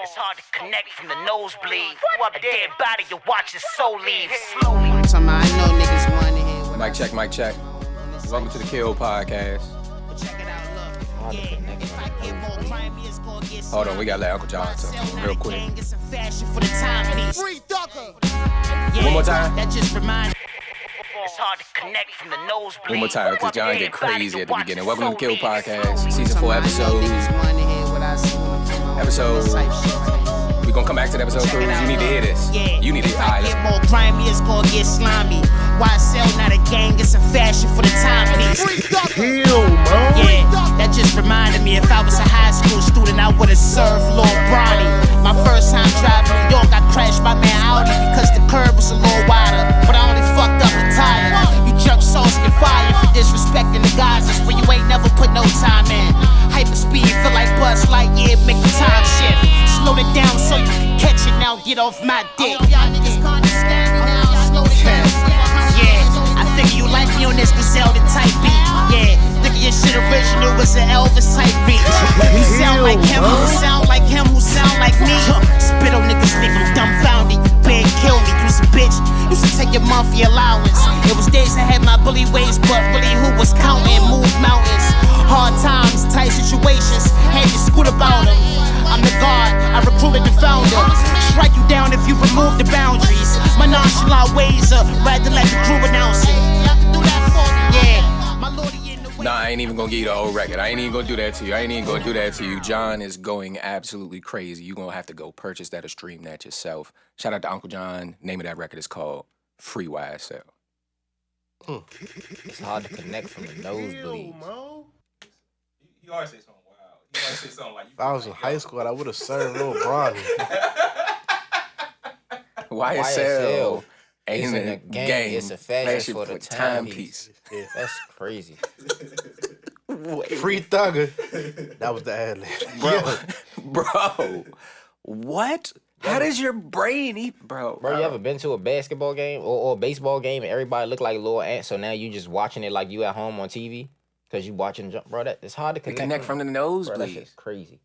It's hard to connect from the nosebleed. A dead body, you watch his soul leave slowly. Talking about, I know niggas want to hear what Mic check, mic check. Welcome to the Kill Podcast. check it out, look. Yeah, if I get more grimy, it's gonna get Hold on, we gotta let Uncle John talk real quick. It's a fashion for the timepiece. Free thugger. One more time. That just reminds. It's hard to connect from the nosebleed. One more time, because John get crazy at the beginning. Welcome to the Kill Podcast, Talking season 4 about, I know episode. niggas want to hear what I see when I'm talking about Episode. type shit right We gonna come back to the episode, Cruz. You need to hear this. You need to. If I get more grimy, it's gonna get slimy. YSL not a gang, it's a fashion for the timepiece. Yeah, that just reminded me if I was a high school student, I would've served Lord Bronny. My first time driving New York, I crashed my man Audi because the curb was a little wider, but I only fucked up the tire. You junk sauce get fired for disrespecting the guys, that's where you ain't never put no time in. Hyper speed, feel like Buzz Lightyear, make the time shift. Slow it down so you can catch it now, get off my dick. Y'all niggas can't understand me now, slow it down. Yeah, I think you like me on this Griselda type beat. Yeah, think your shit original was an Elvis type beat. We sound like him, who sound like him, who sound like me. Spit on niggas, leave them dumbfounded. Big kill me, you some bitch. Used to take your monthly allowance. It was days I had my bully ways, but really who was counting? Move mountains, hard times, tight situations. Had you scoot about them. I'm the guard, I recruited the founder. Strike you down if you remove the boundaries. My nonchalant ways are rather let the crew announce it. Yeah, my lordy in the way. Nah, I ain't even gonna give you the whole record. I ain't even gonna do that to you. I ain't even gonna do that to you. John is going absolutely crazy. You gonna have to go purchase that or stream that yourself. Shout out to Uncle John. Name of that record is called Free YSL. It's hard to connect from the nosebleeds. You always say something wild. You always say something like. If I was in high school, I would have served Lil Bronny. YSL ain't It's a in a game. game. It's a fashion for the timepiece. Yeah. That's crazy. Free thugger. That was the ad lib. Bro, what? How does your brain eat, bro? Bro, you ever been to a basketball game or a baseball game and everybody look like Lil Ant, so now you just watching it like you at home on TV? Because you watching, bro, that it's hard to connect. From the Bro, that nosebleed. shit's crazy.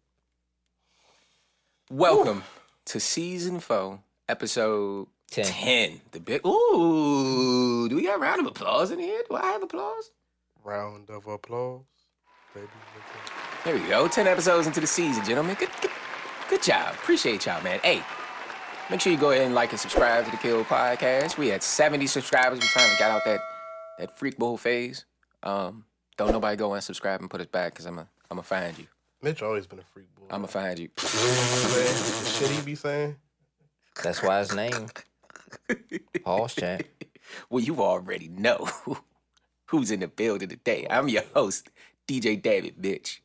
Welcome to season 4, episode 10. 10. The big. Ooh, do we got a round of applause in here? Do I have applause? Round of applause, baby. There we go. 10 episodes into the season, gentlemen. Good job. Appreciate y'all, man. Hey, make sure you go ahead and like and subscribe to the Kill Podcast. We had 70 subscribers. We finally got out that freak bull phase. Don't nobody go and subscribe and put us back, because I'm a find you. Mitch always been a freak boy. I'm a find you. The shit he be saying. That's why his name. Pause chat. Well, you already know who's in the building today. I'm your host, DJ David, bitch.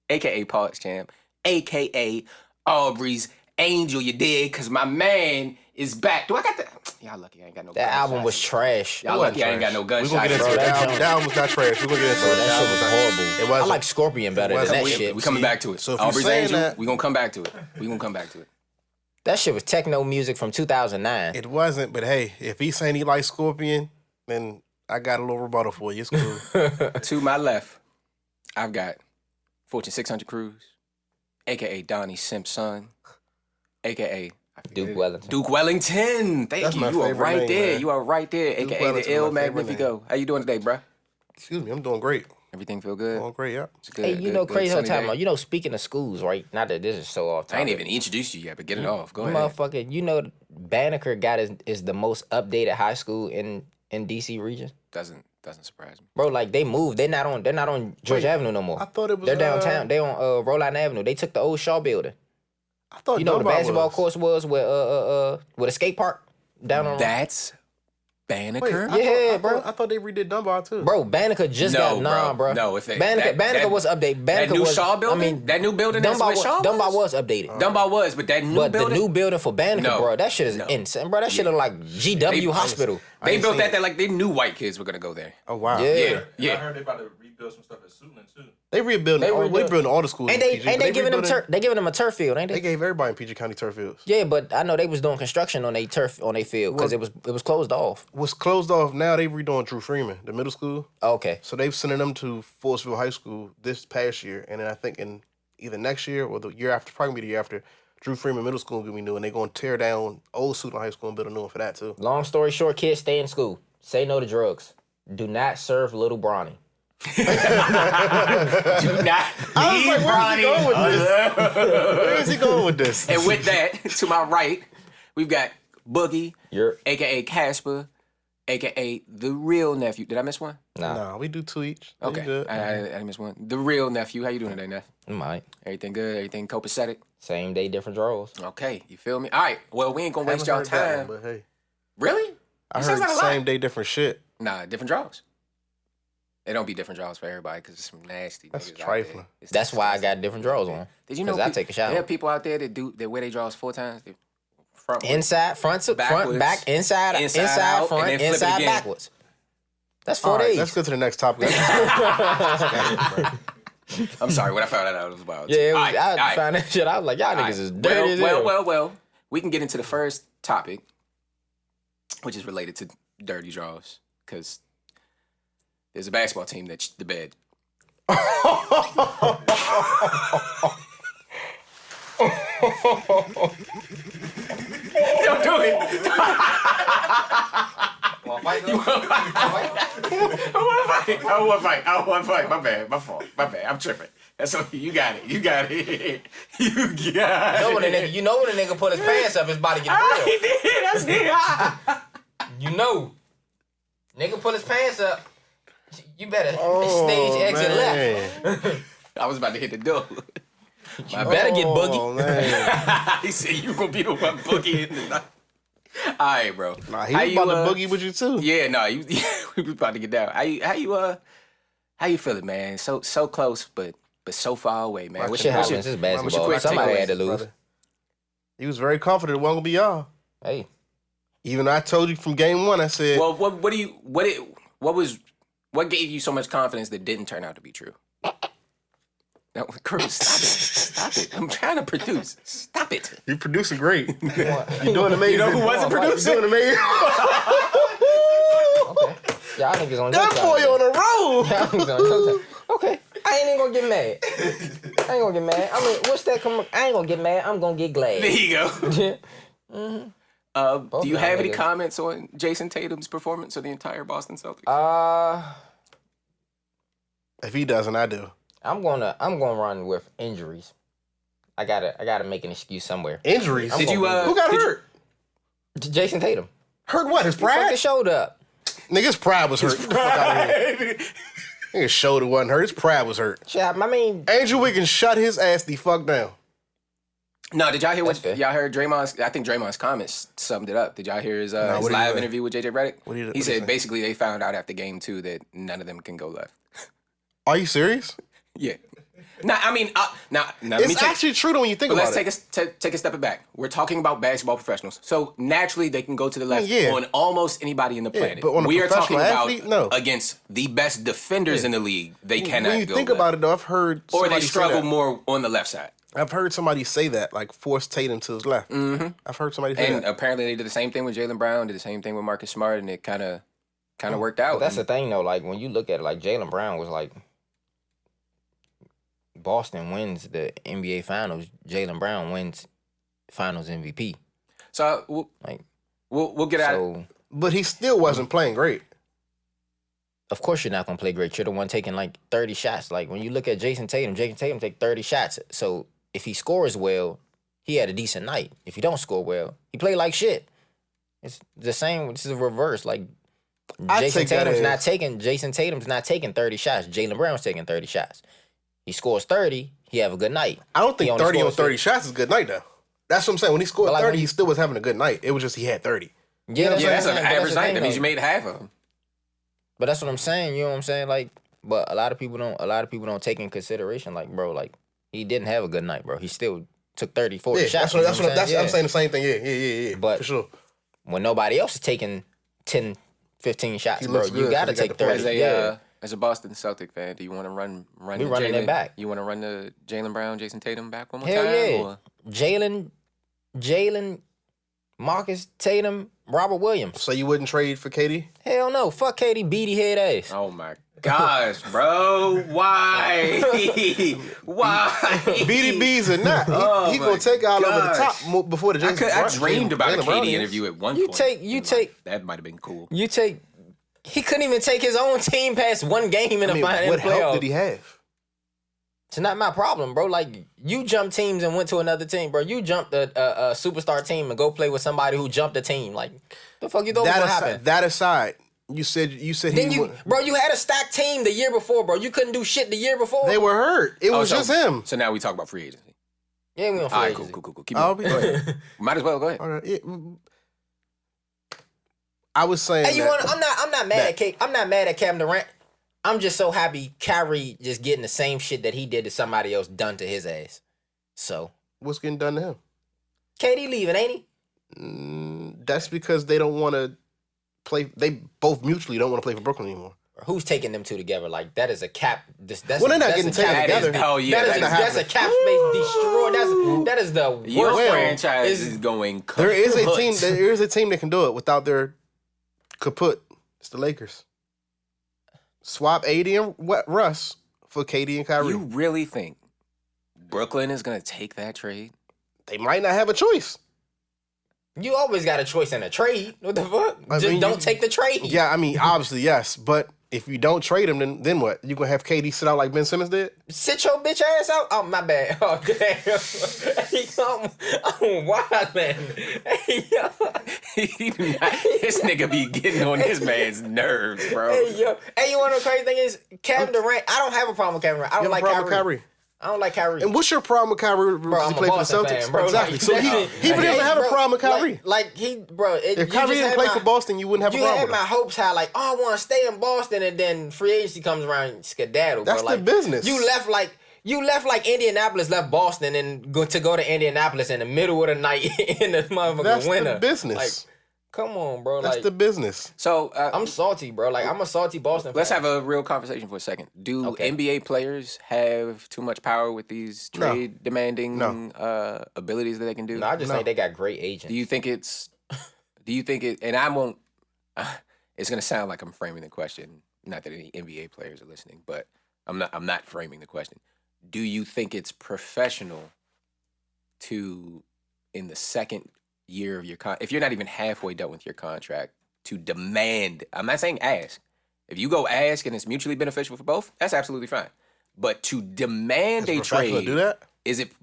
A.K.A. Pause Champ. A.K.A. Aubrey's Angel, you dig? Because my man is back. Do I got the... Y'all lucky I ain't got no That gunshots. album was trash. Y'all lucky I ain't got no We gunshots. gonna get into bro, it. that That album was not trash. We gonna get into Bro, it. that shit was horrible. It wasn't. I like Scorpion better than wasn't. that We- shit. We coming back to it. So if you Aubrey's saying Angel, that- we gonna come back to it. We gonna come back to it. That shit was techno music from 2009. It wasn't, but hey, if he's saying he likes Scorpion, then I got a little rebuttal for you. It's cool. To my left, I've got Fortune 600 Cruz, a.k.a. Donnie Simpson, a.k.a. Duke Wellington. Duke Wellington. Thank That's you. my You are favorite right name, there. man. You are right there, Duke a.k.a. the Wellington, Ill my favorite Magnifico. How you doing today, bruh? Excuse me, I'm doing great. Everything feel good? Doing great, yeah. It's good. Hey, you know, crazy whole sunny time day? about, you know, speaking of schools, right? Not that this is so off I topic. ain't even introduced you yet, but get it off. Go ahead. Motherfucker, you know, Banneker is the most updated high school in DC region. Doesn't surprise me. Bro, like they moved. They're not on George Avenue no more. I thought it was. They're downtown. They on Rhode Island Avenue. They took the old Shaw building. I thought You know where the Dunbar basketball was. course was with the skate park down on. That's Banneker? Yeah, bro. I thought they redid Dunbar too. Bro, Banneker just No, got bro. bro. No, if it- Banneker that- was updated. That Banneker new was, Shaw building? I mean, That new building that's where Shaw Dunbar was? was updated. Dunbar was, but that new But building? the new building for Banneker, No. bro, that shit is No. insane, bro. That shit look like GW Hospital. I They ain't built seen that it. there like they knew white kids were going to go there. Oh wow. Yeah. Yeah, I yeah. heard they about to rebuild some stuff at Suitland too. They rebuilding. They They rebuild- rebuilding all the schools. Ain't in they? PG, Ain't but they giving them rebuilding- They giving them a turf field? Ain't They they? gave everybody in PG County turf fields. Yeah, but I know they was doing construction on their field because it was closed off. What's closed off now? They redoing Drew Freeman, the middle school. Okay. So they've sending them to Forrestville High School this past year, and then I think in either next year or the year after, probably the year after, Drew Freeman Middle School gonna be new, and they're gonna tear down old Suitland High School and build a new one for that too. Long story short, kids, stay in school. Say no to drugs. Do not serve little Bronny. Do not leave Bronny. Where is he going with this? And with that, to my right, we've got Boogie, You're a.k.a. Casper, a.k.a. the real nephew. Did I miss one? Nah, we do 2 each. You Okay, good. I missed one. The real nephew. How you doing today, Neff? might. Everything good? Everything copacetic? Same day, different draws. Okay, you feel me? All right, well, we ain't gonna waste Haven't y'all heard that time. one, but hey, Really? I It sounds heard like a lot. same day, different shit. Nah, different draws. It don't be different draws for everybody because it's some nasty That's niggas out there. trifling. It's That's why I disgusting. got different draws on. Did you know? 'Cause I take a shower. There are people out there that wear their draws 4 times. They front Inside, front, Backwards. back, inside, Inside out, front, and then flip it inside, again. backwards. That's 4 All right, days. let's go to the next topic. I'm sorry, when I found that out, it was wild. Yeah, it was, All right, I all right. found that shit. I was like, y'all All niggas right. is dirty as hell. Well. We can get into the first topic, which is related to dirty draws, because there's a basketball team that's the bed. Don't do it. I want to fight. My bad. My fault. My bad. I'm tripping. That's okay. You got it. You know when a nigga pull his pants up, his body get real. He did. That's it. You know. Nigga pull his pants up. You better Oh, stage exit left. man. I was about to hit the door. You better get Oh, boogie. man. He said you gonna be the one boogie in the night. All right, bro. Nah, he How was you, about to boogie with you too. Yeah, no, we was about to get down. How you feeling, man? So close, but so far away, man. What's Shit your- happens. It's what's your basketball. quick Somebody takeaways, had to lose. brother? He was very confident it wasn't gonna be y'all. Hey. Even though I told you from game one, I said, Well, what gave you so much confidence that didn't turn out to be true? No, Cruz, stop it. I'm trying to produce. Stop it. "You're producing great. You're doing amazing." You know who wasn't producing? You're doing amazing. Okay. Y'all niggas on your That boy time. on the road. Y'all niggas on your time. Okay. I ain't even gonna get mad. I ain't gonna get mad. I mean, what's that? I ain't gonna get mad. I'm gonna get glad. There you go. Do you y'all have any niggas. comments on Jason Tatum's performance or the entire Boston Celtics? If he doesn't, I do. I'm gonna run with injuries. I gotta make an excuse somewhere. Injuries. Did you? Who got hurt? Jason Tatum. Hurt what? His Fuck pride? his shoulder up. Nigga, his pride was hurt. Get the fuck out of here. Nigga's shoulder wasn't hurt. His pride was hurt. Shit, I mean, Andrew Wiggins shut his ass the fuck down. No, did y'all hear That's what fair. y'all heard? Draymond's. I think Draymond's comments summed it up. Did y'all hear his what did he live say? interview with JJ Redick? What did he He say? said basically they found out after game 2 that none of them can go left. Are you serious? Yeah. Now I mean, now let me It's take. actually true though when you think But about let's take a step back. We're talking about basketball professionals, so naturally they can go to the left Yeah. on almost anybody in the planet. but on a we are talking professional about athlete, no. against the best defenders in the league. They it. cannot When you go think left. about it though, I've heard or they somebody say struggle that. more on the left side. I've heard somebody say that, like force Tatum to his left. Mm-hmm. I've heard somebody say And that. apparently they did the same thing with Jaylen Brown, did the same thing with Marcus Smart, and it kind of worked out. but that's the thing though. Like when you look at it, like Jaylen Brown was like, Boston wins the NBA Finals. Jaylen Brown wins Finals MVP. So Like, we'll get out. so But he still wasn't playing great. of course you're not gonna play great. You're the one taking like 30 shots. Like when you look at Jason Tatum take 30 shots. So if he scores well, he had a decent night. If he don't score well, he played like shit. It's the same. It's the reverse. Like Jason Tatum's not taking 30 shots. Jaylen Brown's taking 30 shots. He scores 30, he have a good night. I don't think He only 30 on scores 30 shots is a good night though. That's what I'm saying. When he scored But, like, 30, when he you- still was having a good night. It was just he had 30. Yeah, Yeah, that's what an I'm saying, but average the night. thing, That means though. you made half of them. But that's what I'm saying. You know what I'm saying? Like, but a lot of people don't take in consideration. Like, bro, like he didn't have a good night, bro. He still took 30, 40 Yeah, shots. I'm saying the same thing. Yeah. But for sure. when nobody else is taking 10, 15 shots, He bro, looks you good, gotta 'cause he take got the 30. play. As a Boston Celtic fan, do you want to run We the running it back. You want to run the Jaylen Brown, Jason Tatum back one more Hell time? yeah. Or? Jaylen, Marcus Tatum, Robert Williams. So you wouldn't trade for KD? Hell no. Fuck KD beady head ass. Oh my gosh, bro. Why? Why? BDBs or not, he gonna take all over the top before the Jason. I dreamed about a KD interview at one point. That might have been cool. He couldn't even take his own team past one game in the final. What help did he have? It's not my problem, bro. Like, you jumped teams and went to another team, bro. You jumped a superstar team and go play with somebody who jumped a team. Like, the fuck you thought was gonna happen? That aside, you said bro, you had a stacked team the year before, bro. You couldn't do shit the year before. They were hurt. It was just him. So now we talk about free agency. Yeah, we on free agency. Cool. Keep going. Go ahead. Might as well go ahead. All right. I was saying. Hey, I'm not mad at I'm not mad at Kevin Durant. I'm just so happy Kyrie just getting the same shit that he did to somebody else done to his ass. So what's getting done to him? KD leaving, ain't he? That's because they don't want to play. They both mutually don't want to play for Brooklyn anymore. Who's taking them two together? Like, that is a cap. They're not getting taken together. That's a cap space destroyed. That is the worst. Your franchise is going kaput. There is a team that can do it without their kaput. It's the Lakers. Swap AD and Russ for KD and Kyrie. You really think Brooklyn is going to take that trade? They might not have a choice. You always got a choice in a trade. What the fuck? Don't take the trade. Yeah, I mean, obviously, yes. But if you don't trade him, then what? You going to have KD sit out like Ben Simmons did? Sit your bitch ass out? Oh, my bad. Oh, damn. I'm wild, man. This nigga be getting on this man's nerves, bro. Hey, you want to know the crazy thing is? Kevin Durant, I don't have a problem with Kevin Durant. I don't like Kyrie. I don't like Kyrie. And what's your problem with Kyrie? Bro, I'm play for the Celtics, fan, bro. Exactly. So he doesn't have a problem with Kyrie. If Kyrie didn't play for Boston, you wouldn't have a problem with him. You had my hopes high, like, I want to stay in Boston, and then free agency comes around, skedaddle. That's the business. You left like Indianapolis left Boston and go to Indianapolis in the middle of the night in the motherfucking winter. That's the business. Like, come on, bro. That's the business. So I'm salty, bro. Like, I'm a salty Boston fan. Let's have a real conversation for a second. Do NBA players have too much power with these trade demanding abilities that they can do? No, I just think they got great agents. Do you think it? And I won't. It's gonna sound like I'm framing the question. Not that any NBA players are listening, but I'm not framing the question. Do you think it's professional to, in the second year of your if you're not even halfway done with your contract, to demand? I'm not saying ask. If you go ask and it's mutually beneficial for both, that's absolutely fine. But to demand a trade, do that?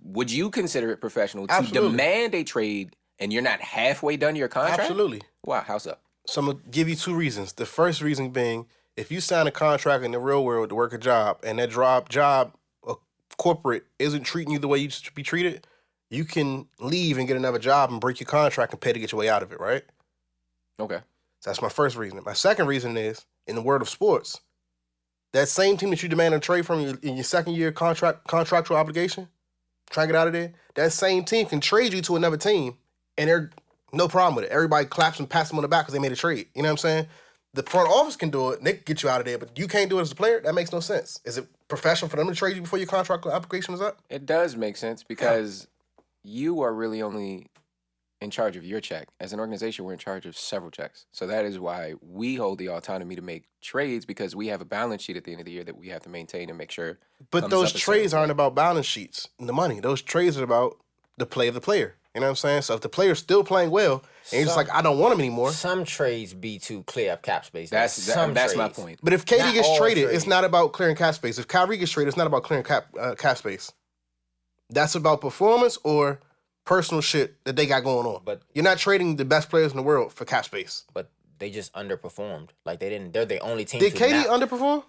Would you consider it professional to demand a trade and you're not halfway done your contract? Absolutely. Wow, how's up? So I'm gonna give you two reasons. The first reason being, if you sign a contract in the real world to work a job and that job corporate isn't treating you the way you should be treated, you can leave and get another job and break your contract and pay to get your way out of it, right? Okay. So that's my first reason. My second reason is, in the world of sports, that same team that you demand a trade from in your second year contractual obligation, try to get out of there, that same team can trade you to another team and they're no problem with it. Everybody claps and pats them on the back because they made a trade. You know what I'm saying? The front office can do it and they can get you out of there, but you can't do it as a player? That makes no sense. Is it professional for them to trade you before your contract application is up? It does make sense because you are really only in charge of your check. As an organization, we're in charge of several checks. So that is why we hold the autonomy to make trades, because we have a balance sheet at the end of the year that we have to maintain and make sure. But those trades aren't about balance sheets and the money. Those trades are about the play of the player. You know what I'm saying? So if the player's still playing well, and you're just like, I don't want him anymore. Some trades be to clear up cap space. That's my point. But if KD gets traded, it's not about clearing cap space. If Kyrie gets traded, it's not about clearing cap space. That's about performance or personal shit that they got going on. But you're not trading the best players in the world for cap space. But they just underperformed. Like, they're the only team. Did KD underperform?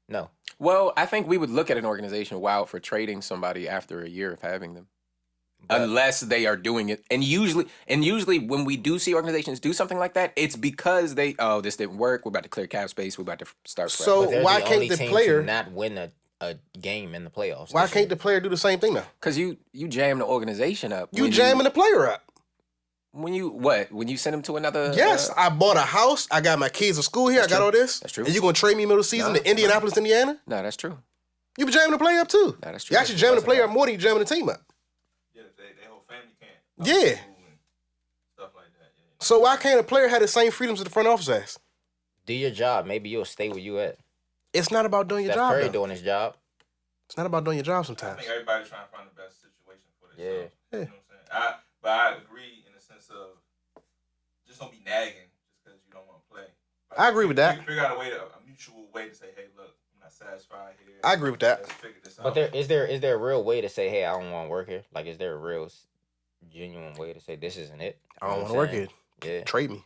No. Well, I think we would look at an organization wild for trading somebody after a year of having them. Unless they are doing it. And usually when we do see organizations do something like that, it's because this didn't work. We're about to clear cap space. We're about to start. So why can't the player not win a game in the playoffs? Why can't the player do the same thing now? Because you jam the organization up. You jamming the player up. When you send him to another... Yes, I bought a house. I got my kids in school here. I got all this. That's true. And you going to trade me middle of the season to Indianapolis, Indiana? No, that's true. You be jamming the player up too. No, that's true. You actually jamming the player up more than you jamming the team up. Yeah, they whole family can't. Yeah. Stuff like that. So why can't a player have the same freedoms as the front office has? Do your job. Maybe you'll stay where you at. It's not about doing your Steph job. Curry though. doing his job. It's not about doing your job I sometimes. think everybody's trying to find the best situation for themselves. Yeah. You know what I'm saying? But I agree in the sense of just don't be nagging just because you don't want to play. Like, I agree with that. Figure out a mutual way to say, hey, look, I'm not satisfied here. I agree with that. Let's figure this But out. is there a real way to say, hey, I don't want to work here? Like, is there a real genuine way to say this isn't it? I don't want to work here. Yeah. Trade me.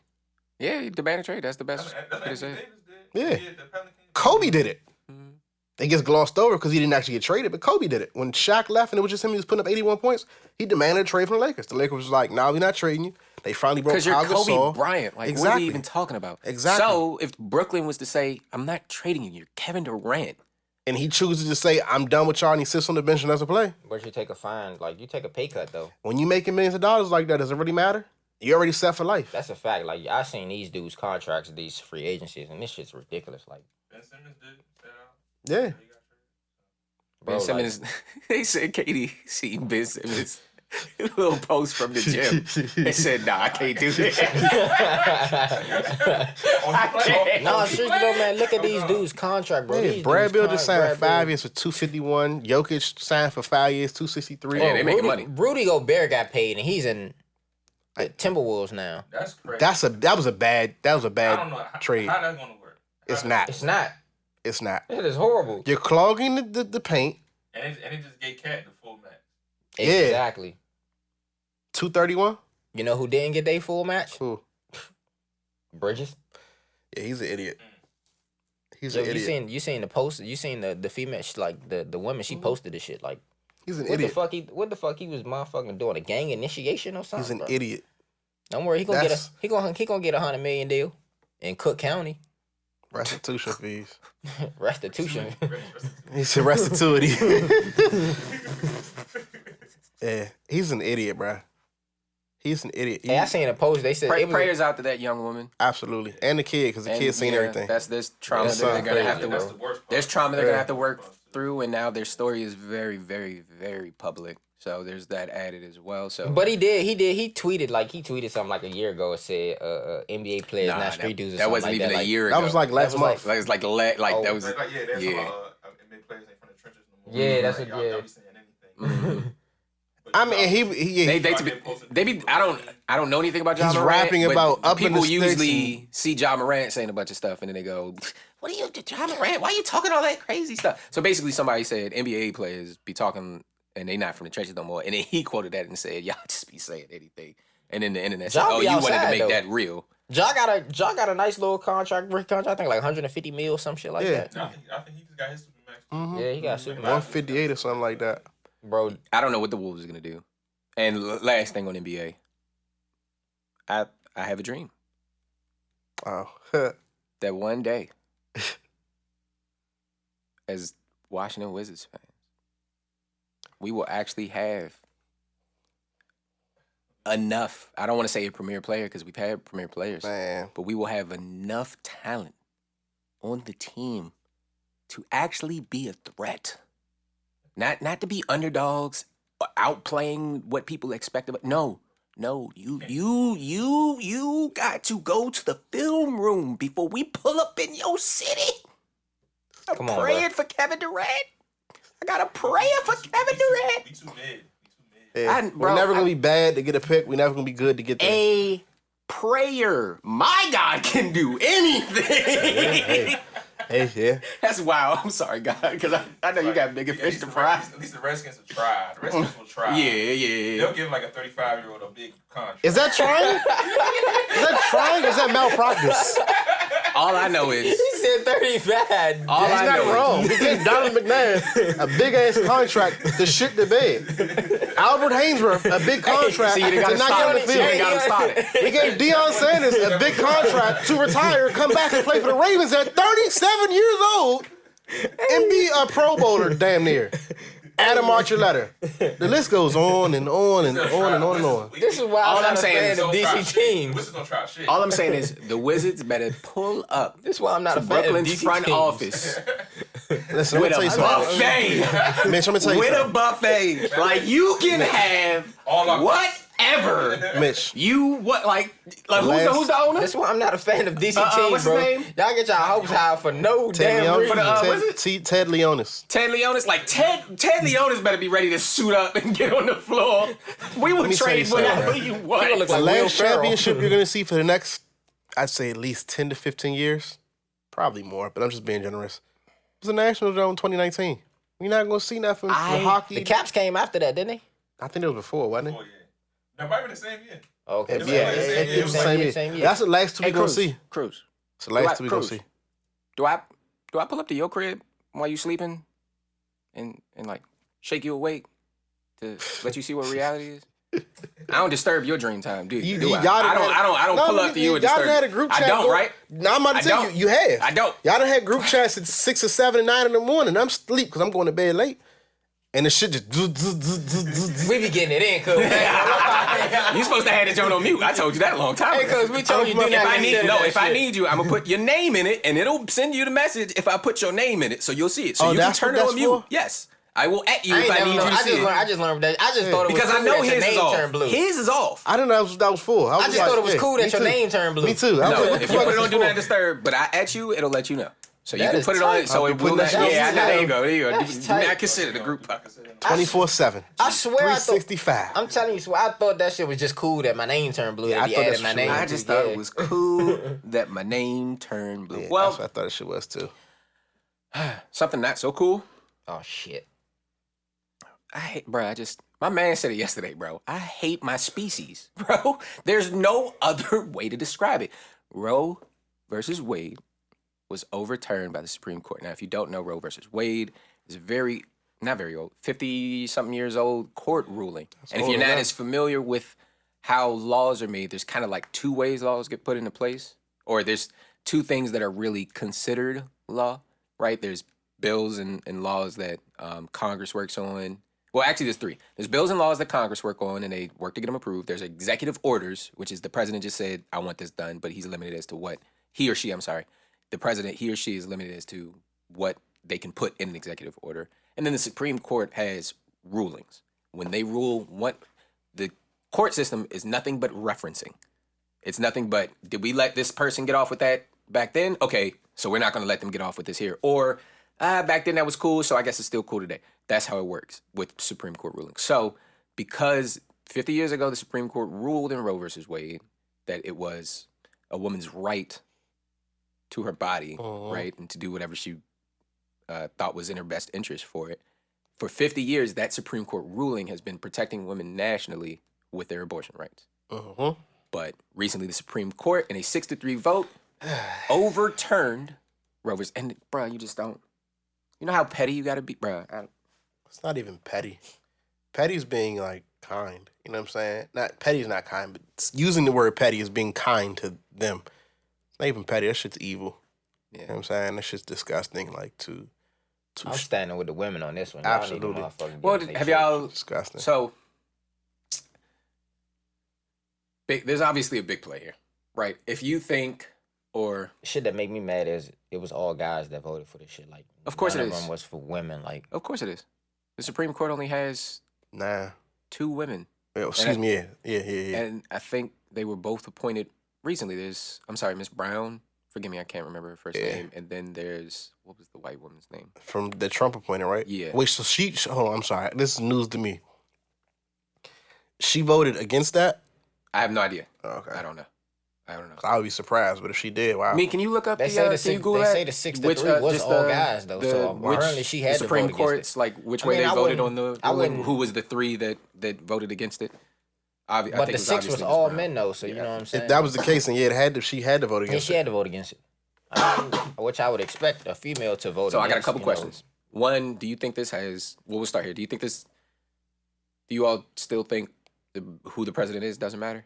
Yeah, demand a trade. That's the best That's way what to Anthony say it. Davis did. Yeah. He did the Pelicans. Kobe did it. Mhm. It gets glossed over because he didn't actually get traded, but Kobe did it. When Shaq left and it was just him, he was putting up 81 points, he demanded a trade from the Lakers. The Lakers was like, nah, we're not trading you. They finally broke Because you're Pau Kobe Gasol. Bryant. Like, what are Exactly. we even talking about? Exactly. So, if Brooklyn was to say, I'm not trading you, you're Kevin Durant. And he chooses to say, I'm done with y'all, and he sits on the bench and doesn't play. But you take a fine, like you take a pay cut though. When you making millions of dollars like that, does it really matter? You already set for life. That's a fact. Like I seen these dudes' contracts, these free agencies, and this shit's ridiculous. Like, Ben Simmons did that out. Yeah. He got traded. bro, Ben Simmons, they said Katie seen Ben Simmons. Little post from the gym. They said, nah, I can't do that. I can't. no, seriously though, man. Look at these dudes' contract, bro. Yeah, These Brad dudes' Bill just signed Brad 5 Bill- years for $251. Jokic signed for 5 years, $263. Yeah, they making Rudy, money. Rudy Gobert got paid, and he's in the Timberwolves now. That's crazy. That was a bad I don't know trade. how that's gonna work. It's not. It's not. It's not. It is horrible. You're clogging the paint. And it just gave Cat the full match. Yeah. Exactly. 231. You know who didn't get their full match? Who? Bridges. Yeah, he's an idiot. He's Yo, an idiot. you seen the post? You seen the female? Like the woman? She posted this shit. Like He's an what idiot. what the fuck he was motherfucking doing a gang initiation or something? He's an bro? idiot. Don't worry, he gonna That's- get a $100 million deal in Cook County. Restitution fees. Restitution. He said restituity. Yeah, he's an idiot, bro. He's an idiot. Hey, I seen a post. They said it was- Prayers out to that young woman. Absolutely. And the kid, because the And, kid's seen yeah, everything. That's trauma That's that they're something gonna have crazy, to That's work. the worst part. There's trauma they're gonna Yeah. have to work through, and now their story is very, very, very public. So there's that added as well. So, But he tweeted something like a year ago. It said NBA players, nah, not street dudes. Or that something wasn't like even that. a Like, year ago. That was like last was month. Like, it's like Oh. that was. Like, yeah, there's Yeah. some NBA players ain't from the trenches no more. Yeah, that's Like, what- y'all be saying anything. But I mean, he They be. I don't know anything about John He's Morant. rapping but about up in people the sticks usually see John Morant saying a bunch of stuff, and then they go, "What are you, John Morant? Why are you talking all that crazy stuff?" So basically, somebody said NBA players be talking, and they not from the trenches no more. And then he quoted that and said, "Y'all just be saying anything." And then the internet said, Ja "Oh, be you wanted to outside, make though. that real." Ja got a nice little contract, rookie contract. I think like 150 mil, some shit like Yeah. that. No, I think he just got his supermax. Mm-hmm. Yeah, he got super. 158 or something like that. Bro, I don't know what the Wolves is gonna do. And last thing on NBA, I have a dream Oh. that one day, as Washington Wizards fans, we will actually have enough. I don't want to say a premier player because we've had premier players, Man. but we will have enough talent on the team to actually be a threat. Not to be underdogs, outplaying what people expect of it. No, you got to go to the film room before we pull up in your city. I'm Come on, praying for Kevin Durant. I got a prayer for Kevin Durant. We too mid. Yeah. Bro, We're never going to be bad to get a pick. We're never going to be good to get there. A prayer. My God can do anything. Hey, yeah. That's wild. I'm sorry, God, because I know you got bigger fish to fry. At least the Redskins will try. The Redskins will try. Yeah. They'll give like a 35-year-old a big contract. Is that trying? Is that trying or is that malpractice? All I know is he said 35. all He's I not know wrong. He gave Donovan McNabb a big ass contract to shit the bed. Albert Hainsworth a big contract See, you done got to him not get on the started. You done field. got him started. We gave Deion Sanders a big contract to retire, come back and play for the Ravens at 37 years old, and be a Pro Bowler damn near. Adam Archuleta. The list goes on and on and on and on and on. This is why All I'm not I'm a saying fan is of DC teams. Wizards don't try shit. All I'm saying is the Wizards better pull up This is why I'm not to a fan of Brooklyn's DC front teams. office Listen, let with me tell a you something. buffet. Mitch, let me tell you With a something. buffet. Like, you can have All our- whatever ever. Mitch. You what? Like who's the owner? That's why I'm not a fan of DC teams, what's his bro. name? Y'all get y'all hopes high for no damn reason. Ted Leonis. Ted Leonis, like Ted Leonis better be ready to suit up and get on the floor. We will trade whatever you want. People look The like Will last Ferrell. championship you're gonna see for the next, I'd say at least 10 to 15 years, probably more. But I'm just being generous. It was a national zone 2019. We're not gonna see nothing for hockey. The Caps came after that, didn't they? I think it was before, wasn't it? Oh, yeah. That might be the same year. Okay. Yeah, it was the same year. That's the last two we're gonna see. Cruz. It's the last two we're gonna see. Do I pull up to your crib while you sleeping and like shake you awake to let you see what reality is? I don't disturb your dream time, do you? I don't pull up to you and disturb. Y'all done had a group chat. I don't, right? No, I'm about to tell you, you have. I don't. Y'all done had group chats at 6 or 7 and 9 in the morning. I'm asleep because I'm going to bed late. And the shit just... We be getting it in, cuz. You supposed to have the joint on mute. I told you that a long time ago. Hey, cuz we told you do not if I need you, I'm going to put your name in it, and it'll send you the message if I put your name in it, so you'll see it. So you can turn it on mute. Yes. I will at you if I need you to see it. I just learned that. I just thought it was because cool I know that your his is name off. turned blue. His is off. I didn't know that was full. I just thought it was cool that your name turned blue. Me too. No, if you put it on Do Not Disturb, but I at you, it'll let you know. So you can put it on, so it will not. Yeah, there you go. Do not consider the group 24/7. I swear, 365. I'm telling you, I thought that shit was just cool that my name turned blue. Yeah, I thought that's my true. name. I just thought it was cool that my name turned blue. Yeah, well, that's what I thought that shit was too. something not so cool. Oh shit. My man said it yesterday, bro. I hate my species, bro. There's no other way to describe it. Roe versus Wade was overturned by the Supreme Court. Now, if you don't know, Roe versus Wade is not very old, 50-something years old court ruling. And if you're not as familiar with how laws are made, there's kind of like two ways laws get put into place. Or there's two things that are really considered law, right? There's bills and laws that Congress works on. Well, actually, there's three. There's bills and laws that Congress work on, and they work to get them approved. There's executive orders, which is the president just said, I want this done, but he's limited as to what the president, he or she is limited as to what they can put in an executive order. And then the Supreme Court has rulings. When they rule, the court system is nothing but referencing. It's nothing but, did we let this person get off with that back then? Okay, so we're not going to let them get off with this here. Or, back then that was cool, so I guess it's still cool today. That's how it works with Supreme Court rulings. So, because 50 years ago the Supreme Court ruled in Roe versus Wade that it was a woman's right to her body, right, and to do whatever she thought was in her best interest for it. For 50 years, that Supreme Court ruling has been protecting women nationally with their abortion rights. But recently, the Supreme Court, in a 6-3 vote, overturned Roe versus. And bro, you just don't. You know how petty you gotta be, bro. It's not even petty. Petty's being like kind. You know what I'm saying? Petty's not kind, but using the word petty is being kind to them. Not even petty. That shit's evil. Yeah. You know what I'm saying? That shit's disgusting. Like, I'm standing with the women on this one. Absolutely. Well, have y'all... Disgusting. So, there's obviously a big play here, right? If you think, or... Shit that make me mad is it was all guys that voted for this shit. Like, of course none it of is. them was for women. Like, of course it is. The Supreme Court only has 2 women. Excuse me. Yeah. And I think they were both appointed recently. There's, I'm sorry, Miss Brown. Forgive me, I can't remember her first name. And then there's, what was the white woman's name? From the Trump appointed, right? Yeah. Wait, so hold on, I'm sorry. This is news to me. She voted against that? I have no idea. Oh, okay. I don't know. I would be surprised, but if she did, wow. I mean, can you look up they the, say can the you Google they that? say the 6-3 was all guys though. So apparently she had the Supreme to vote Court's like which way they voted on the who was the 3 that voted against it? But the 6 was all men though, so you know what I'm saying? If that was the case, then she had to vote against it. She had to vote against it. Which I would expect a female to vote against. So I got a couple questions. One, do you think this has... Well, we'll start here. Do you all still think who the president is doesn't matter?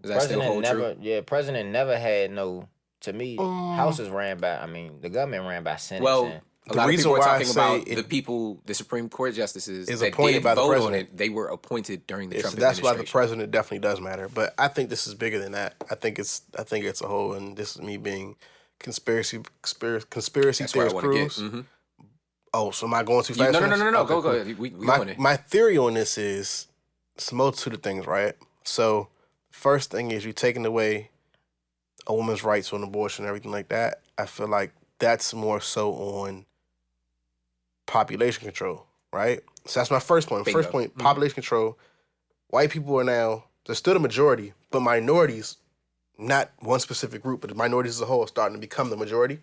Does that still hold true? Yeah, president never had no... To me, houses ran by... the government ran by Senate. Well, a lot of people are talking about the Supreme Court justices that did vote on it. They were appointed during the Trump administration. That's why the president definitely does matter. But I think this is bigger than that. I think it's a whole, and this is me being conspiracy theorist proves. Oh, so am I going too fast? No. Okay, Go cool. ahead. We on it. My theory on this is it's a multitude of things, right? So, first thing is you're taking away a woman's rights on abortion and everything like that. I feel like that's more so on population control, right? So that's my first point. Bingo. First point, population control. White people are now, they're still the majority, but minorities, not one specific group, but the minorities as a whole are starting to become the majority.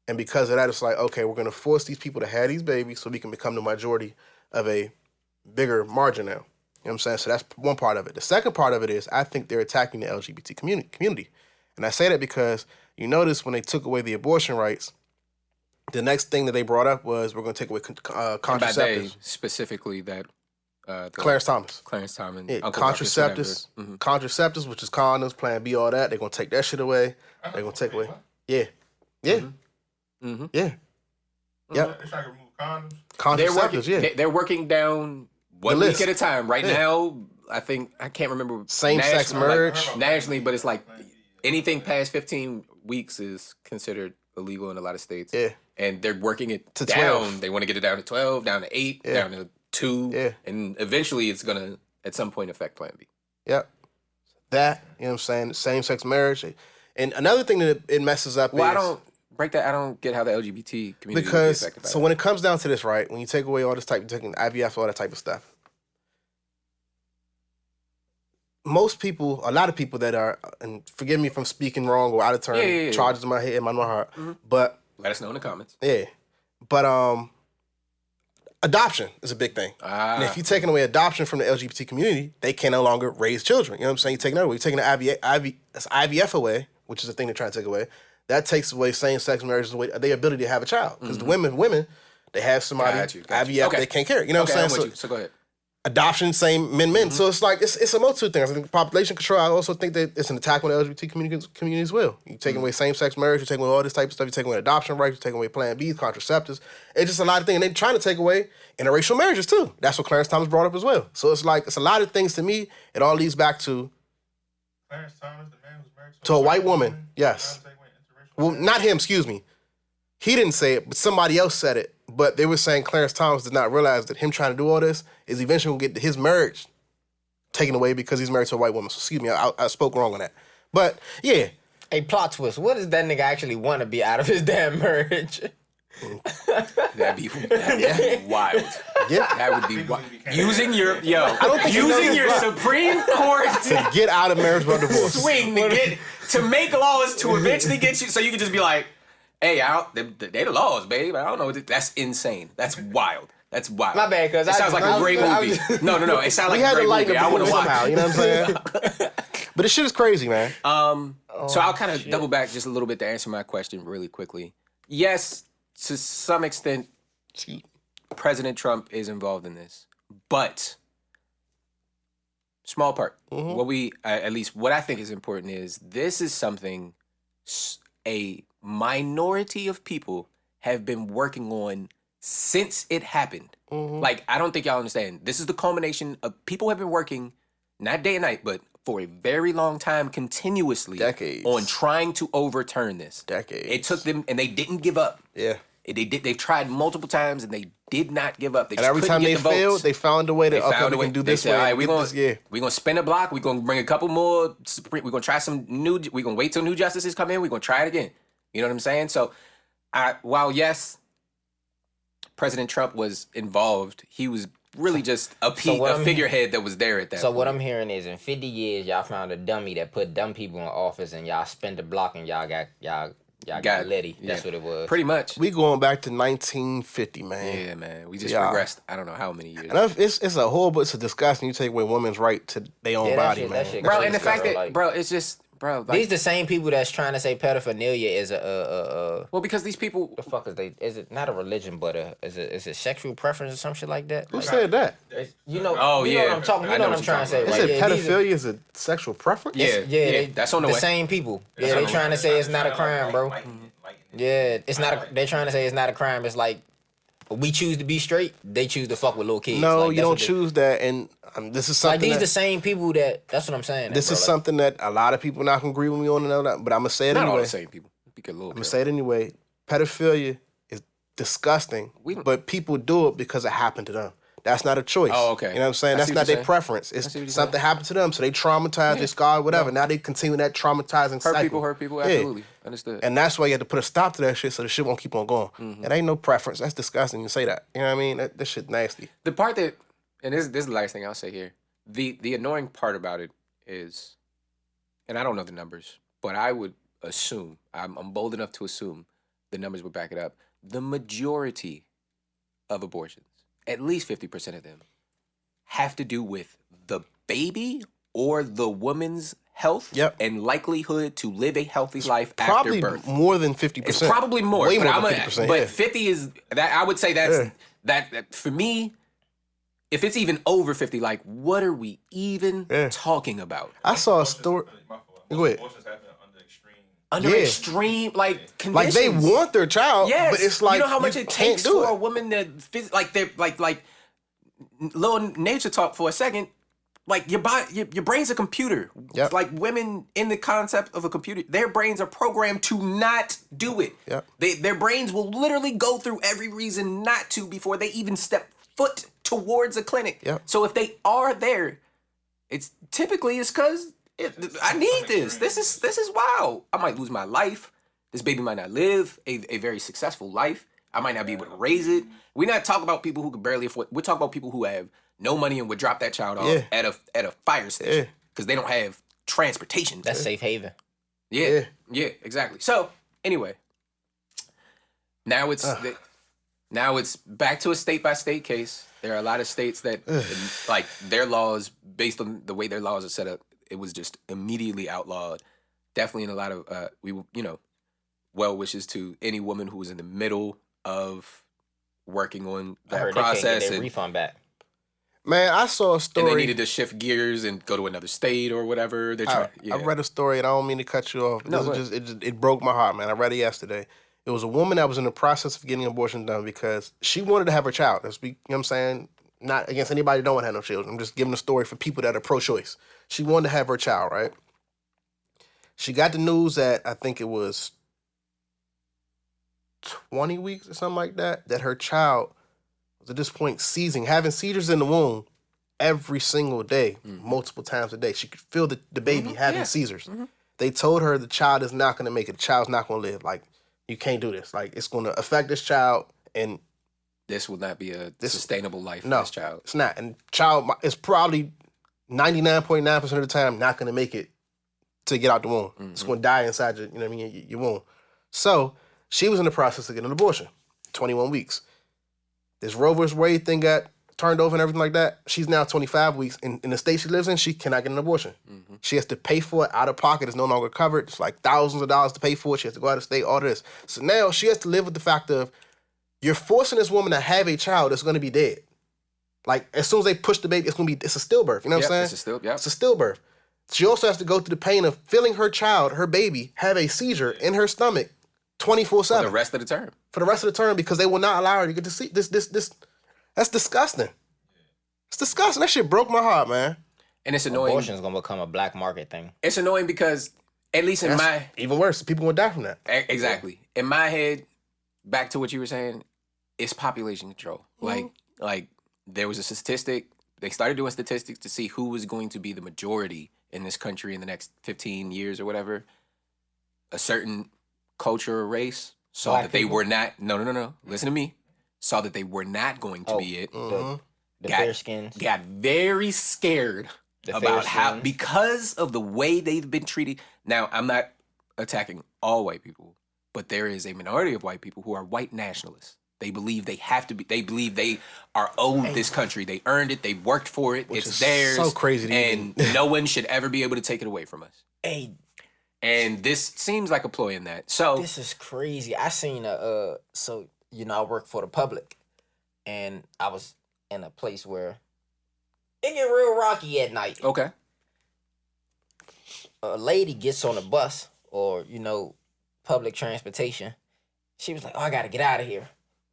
And because of that, it's like, okay, we're going to force these people to have these babies so we can become the majority of a bigger margin now. You know what I'm saying? So that's one part of it. The second part of it is I think they're attacking the LGBT community. And I say that because you notice when they took away the abortion rights, the next thing that they brought up was we're going to take away contraceptives. By they, specifically that... Clarence Thomas. Yeah, contraceptives, contraceptives, which is condoms, Plan B, all that. They're going to take that shit away. They're going to take away... Yeah. Yeah. Mm-hmm. Yeah. Yep. They're trying to remove condoms. Contraceptives, They're working down one week at a time. Right now, I think, I can't remember. Same-sex marriage. Nationally, but it's like anything past 15 weeks is considered illegal in a lot of states. Yeah. And they're working it to down. 12. They want to get it down to 12, down to 8, down to 2. Yeah. And eventually it's going to, at some point, affect Plan B. Yep. That, you know what I'm saying? Same-sex marriage. And another thing that it messes up is... I don't get how the LGBT community because, is affected by so that. when it comes down to this, right, when you take away all this type, you're taking IVF, all that type of stuff, most people, a lot of people that are, and forgive me if I'm speaking wrong or out of turn, charges in my head, in my heart, but... Let us know in the comments. Yeah. But adoption is a big thing. And if you're taking away adoption from the LGBT community, they can no longer raise children. You know what I'm saying? You're taking that away. You're taking the IVF away, which is the thing they're trying to take away. That takes away same-sex marriages, away the ability to have a child. Because the women, they have somebody, IVF, they can't carry. You know what I'm saying? So go ahead. Adoption, same men. So it's like, it's a multitude of things. I think population control, I also think that it's an attack on the LGBT community as well. You're taking away same-sex marriage, you're taking away all this type of stuff, you're taking away adoption rights, you're taking away Plan B, contraceptives. It's just a lot of things. And they're trying to take away interracial marriages too. That's what Clarence Thomas brought up as well. So it's like, it's a lot of things to me. It all leads back to... Clarence Thomas, the man who's married to a white woman, yes. Well, not him, excuse me. He didn't say it, but somebody else said it. But they were saying Clarence Thomas did not realize that him trying to do all this is eventually going to get his marriage taken away because he's married to a white woman. So excuse me, I spoke wrong on that. But yeah. A plot twist. What does that nigga actually want to be out of his damn marriage? That'd be wild. Yeah. That would be wild. Using your right. Supreme Court to get out of marriage by divorce. swing to make laws to eventually get you, so you can just be like, hey, they the laws, babe. I don't know. That's insane. That's wild. That's wild. My bad, cuz it sounds like a great movie. No. It sounds like a great movie. I want to watch somehow. You know what I'm saying? But this shit is crazy, man. So I'll kind of double back just a little bit to answer my question really quickly. Yes, to some extent, President Trump is involved in this, but small part. What we, at least what I think is important is this is something a minority of people have been working on since it happened. Like, I don't think y'all understand. This is the culmination of people have been working, not day and night, but for a very long time, continuously. Decades. On trying to overturn this. Decades. It took them, and they didn't give up. Yeah. They've tried multiple times, and they did not give up. They And just every couldn't time get they the votes. failed, they found a way to, okay, we can do this They said, way. all right, we're we're gonna spin a block. We're gonna bring a couple more. We're gonna try some new. We're gonna wait till new justices come in. We're gonna try it again. You know what I'm saying? So, while yes, President Trump was involved, he was really just a figurehead that was there at that. So point. what I'm hearing is, in 50 years, y'all found a dummy that put dumb people in office, and y'all spent the block, and y'all got litty. That's what it was. Pretty much. We going back to 1950, man. Yeah, man. We just regressed. I don't know how many years. And it's a horrible. It's a disgusting. You take away women's right to their own body, man. Bro, and the fact that, bro, it's just, bro. Like, these the same people that's trying to say pedophilia is well, because these people. The fuck is they? Is it not a religion, but is it sexual preference or some shit like that? Who said that? You know. Oh, you know what I'm talking. You know what I'm trying to say. They Right? said Yeah, pedophilia is a sexual preference. Yeah, that's on the way. The same people. Yeah, they trying to say it's not a crime, bro. Yeah, it's not. They're trying to say it's not a crime. It's like we choose to be straight. They choose to fuck with little kids. No, like, you don't choose that. And this is something. Like these the same people that. That's what I'm saying. This is something that a lot of people not gonna agree with me on, and all that, but I'm gonna say it Not anyway. all the same people. I'm gonna say it anyway. Pedophilia is disgusting, but people do it because it happened to them. That's not a choice. Oh, okay. You know what I'm saying? I That's see what not you're their saying. preference. I see what It's you're something saying. happened to them, so they traumatized, they scarred, whatever. Now they continue that traumatizing cycle. Hurt people, absolutely. Understood. And that's why you have to put a stop to that shit so the shit won't keep on going. It ain't no preference. That's disgusting to say that. You know what I mean? That shit nasty. The part that, and this is the last thing I'll say here, the annoying part about it is, and I don't know the numbers, but I would assume, I'm bold enough to assume, the numbers would back it up, the majority of abortions, at least 50% of them, have to do with the baby or the woman's health and likelihood to live a healthy life Probably after birth. more than 50%. It's probably more. Way but more than 50%. but 50 is that I would say that's that for me. If it's even over 50, like what are we even talking about? I saw a story. Go ahead. Abortions happen under extreme. Under extreme like conditions. Like they want their child, yes. but it's like you know how much it takes do for it. a woman to like they're like little nature talk for a second. Like your body, your brain's a computer. Yep. Like women in the concept of a computer, their brains are programmed to not do it. Yep. Their brains will literally go through every reason not to before they even step foot towards a clinic. Yep. So if they are there, it's because I need this. This is wild. I might lose my life. This baby might not live a very successful life. I might not be able to raise it. We're not talking about people who can barely afford. We're talking about people who have no money and would drop that child off at a fire station because they don't have transportation. That's safe haven. Yeah, exactly. So anyway, now it's back to a state by state case. There are a lot of states that like their laws, based on the way their laws are set up, it was just immediately outlawed. Definitely in a lot of well wishes to any woman who was in the middle of working on I that heard process they can't get their and refund back. Man, I saw a story. and they needed to shift gears and go to another state or whatever. They're trying. I read a story, and I don't mean to cut you off. No, It broke my heart, man. I read it yesterday. It was a woman that was in the process of getting an abortion done because she wanted to have her child. You know what I'm saying? Not against anybody that don't want to have no children. I'm just giving a story for people that are pro-choice. She wanted to have her child, right? She got the news that I think it was 20 weeks or something like that her child was at this point having seizures in the womb every single day, multiple times a day. She could feel the baby having seizures. They told her the child is not going to make it. The child's not going to live. Like, you can't do this. Like, it's going to affect this child, and this will not be a sustainable life for no, this child. it's not. And child is probably 99.9% of the time not going to make it to get out the womb. It's going to die inside your, you know what I mean, your womb. So she was in the process of getting an abortion, 21 weeks. This Roe vs. Wade thing got turned over and everything like that. She's now 25 weeks. In the state she lives in, she cannot get an abortion. She has to pay for it out of pocket. It's no longer covered. It's like thousands of dollars to pay for it. She has to go out of state, all this. So now she has to live with the fact of you're forcing this woman to have a child that's going to be dead. Like, as soon as they push the baby, it's a stillbirth. You know what I'm saying? It's It's a stillbirth. She also has to go through the pain of feeling her child, her baby, have a seizure in her stomach 24/7. For the rest of the term. For the rest of the term, because they will not allow her to get to see this. That's disgusting. It's disgusting. That shit broke my heart, man. And it's annoying. Abortion is gonna become a black market thing. It's annoying because, at least in my... Even worse, people will die from that. Exactly. In my head, back to what you were saying, it's population control. Like there was a statistic. They started doing statistics to see who was going to be the majority in this country in the next 15 years or whatever. A certain culture or race saw Black that they people? were not... No. Listen to me. Saw that they were not going to be it. The fair skins. Got very scared about how, because of the way they've been treated. Now, I'm not attacking all white people, but there is a minority of white people who are white nationalists. They believe they have to be, they believe they are owed this country. They earned it. They worked for it. It's theirs. So crazy. And no one should ever be able to take it away from us. Hey, And this seems like a ploy in that. So this is crazy. I seen so I work for the public, and I was in a place where it get real rocky at night. okay. A lady gets on a bus or public transportation. She was like, "Oh, I gotta get out of here.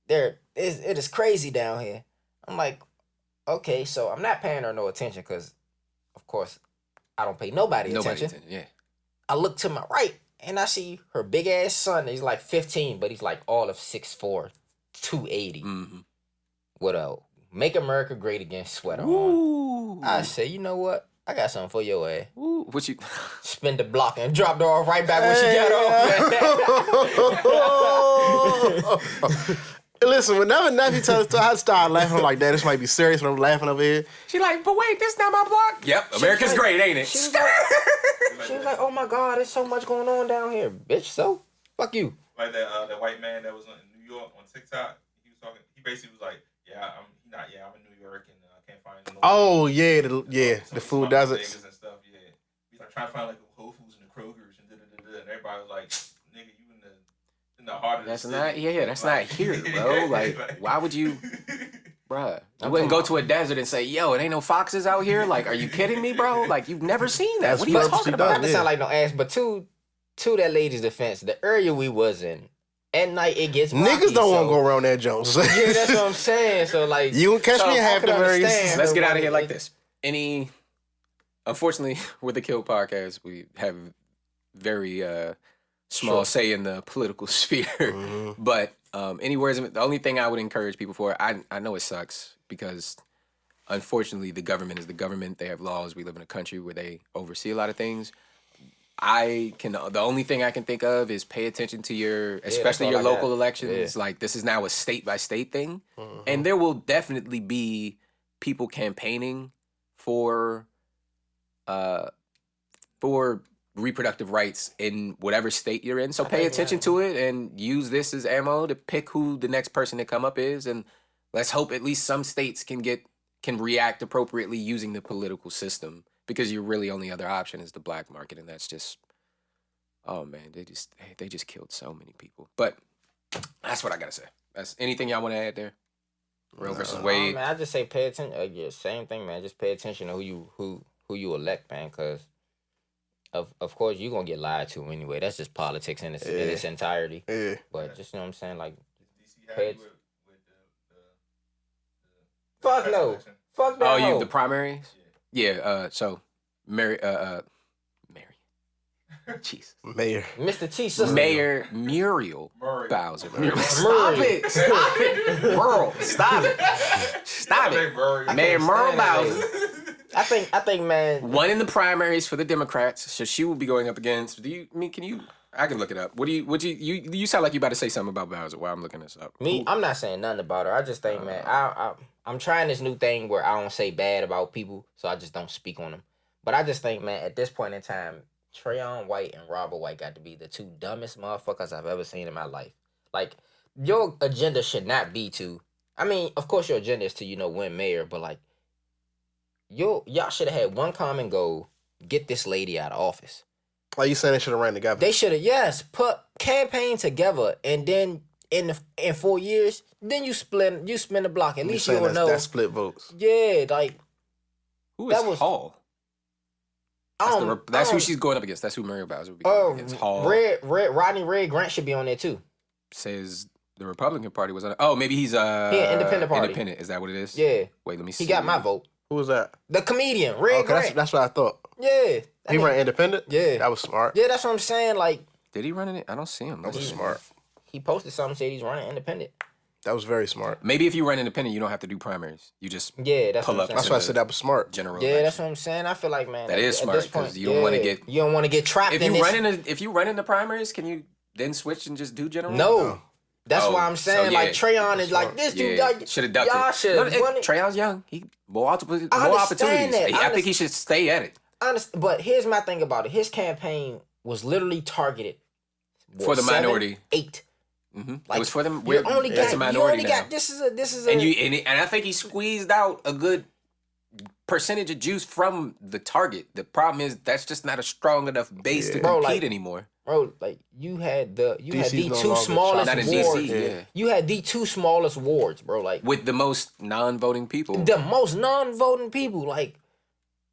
It is crazy down here." I'm like, okay, so I'm not paying her no attention because, of course, I don't pay nobody attention. Yeah. I look to my right and I see her big ass son. He's like 15, but he's like all of 6'4", 280, with a Make America Great Again sweater on. Ooh. I say, you know what? I got something for your ass. Ooh. What you? Spin the block and drop her off right back when she got off. Listen, whenever Nephew tells us, I start laughing. I'm like, "Dad, this might be serious." When I'm laughing over here, She like, but wait, this not my block. Yep, America's like- great, ain't it? She was like, oh my God, there's so much going on down here. Bitch, so? Fuck you. Like that white man that was in New York on TikTok. He was talking. He basically was like, I'm in New York and I can't find no. oh yeah, the food doesn't. And stuff, yeah. He's like trying to find like the Whole Foods and the Kroger's and and everybody was like, nigga, you in the heart of That's the not. city. Yeah, that's not here, bro. Like, why would you? Bruh, I wouldn't go to a desert and say, yo, it ain't no foxes out here. Like, are you kidding me, bro? Like, you've never seen that. That's What are you purposely talking done. about? Not to Yeah. sound like no ass, but to that lady's defense, the area we was in, at night it gets rocky, Niggas don't want to so- go around that Jones. Yeah, that's what I'm saying. So like, You can catch so me in I half could the areas. understand Let's her get out of wanting here to- like this. Unfortunately, with the Kill podcast, we have very small say in the political sphere. Mm-hmm. But anywhere, the only thing I would encourage people for, I know it sucks because unfortunately the government is the government. They have laws. We live in a country where they oversee a lot of things. The only thing I can think of is pay attention to especially all your I got. local elections. Yeah. Like, this is now a state by state thing. Mm-hmm. And there will definitely be people campaigning for reproductive rights in whatever state you're in. So pay attention to it and use this as ammo to pick who the next person to come up is. And let's hope at least some states can react appropriately using the political system, because your really only other option is the black market, and that's just, oh man, they just killed so many people. But that's what I gotta say. That's anything y'all want to add there? Roe versus Wade. man, I just say pay attention. Yeah, same thing, man. Just pay attention to who you elect, man, because of course you're gonna get lied to anyway. That's just politics in its entirety. Yeah. But just, you know what I'm saying, like, DC happy Pay- with the fuck no, election? fuck that. Oh, hoe. the primaries? Yeah. So Mary. Jesus. Mayor. Mr. T sister. Mayor Muriel Murray. Bowser. Murray. Stop it! Stop it! Merle, stop it! Stop it! Murray. Mayor Merle stand that Bowser I think, man. won in the primaries for the Democrats, so she will be going up against. I can look it up. You sound like you about to say something about Bowser while I'm looking this up. I'm not saying nothing about her. I just think, man, I'm trying this new thing where I don't say bad about people, so I just don't speak on them. But I just think, man, at this point in time, Trayon White and Robert White got to be the two dumbest motherfuckers I've ever seen in my life. Like, your agenda should not be to, I mean, of course your agenda is to, win mayor, but like, y'all should have had one common goal: get this lady out of office. Are you saying they should have ran together? They should have, yes, put campaign together, and then in 4 years, then you spin the block. At least you'll know. That's split votes. Yeah, like, Who is that was- Hall? That's who she's going up against. That's who Muriel Bowser would be going up against. Hall Rodney Red Grant should be on there too. says the Republican Party was on. Oh, maybe he's He an independent party. Independent. Is that what it is? Yeah, Wait, let me see. he got my vote. Who was that? The comedian Red Okay, Grant. that's what I thought. Yeah, He ran independent? Yeah. That was smart. Yeah, that's what I'm saying. Like, Did he run in it? I don't see him. That was smart. he posted something, said he's running independent. That was very smart. Maybe if you run independent, you don't have to do primaries. You just Yeah, that's pull what up. I'm That's saying. why I said that was smart. General. Yeah, election. that's what I'm saying. I feel like, man, That is at smart, this point, 'cause you don't wanna get- you don't want to get trapped If in you this. if you run in the primaries, can you then switch and just do general? No. That's Oh, why I'm so saying, yeah, like, Trayon is like, this dude, Yeah, like, should have ducked y'all it. should have won it. Treyon's young. He more opportunities. that. I think he should stay at it But here's my thing about it. His campaign was literally targeted for the 7, minority. 8. Mm-hmm. Like, It was for them. You only That's got. a minority you only now. got. This is a. And I think he squeezed out a good percentage of juice from the target. The problem is that's just not a strong enough base to Bro, compete like- anymore. Bro, like you had the DC's no two longer smallest Not in wards. DC, yeah. You had the two smallest wards, bro. Like With the most non-voting people. the most non-voting people. Like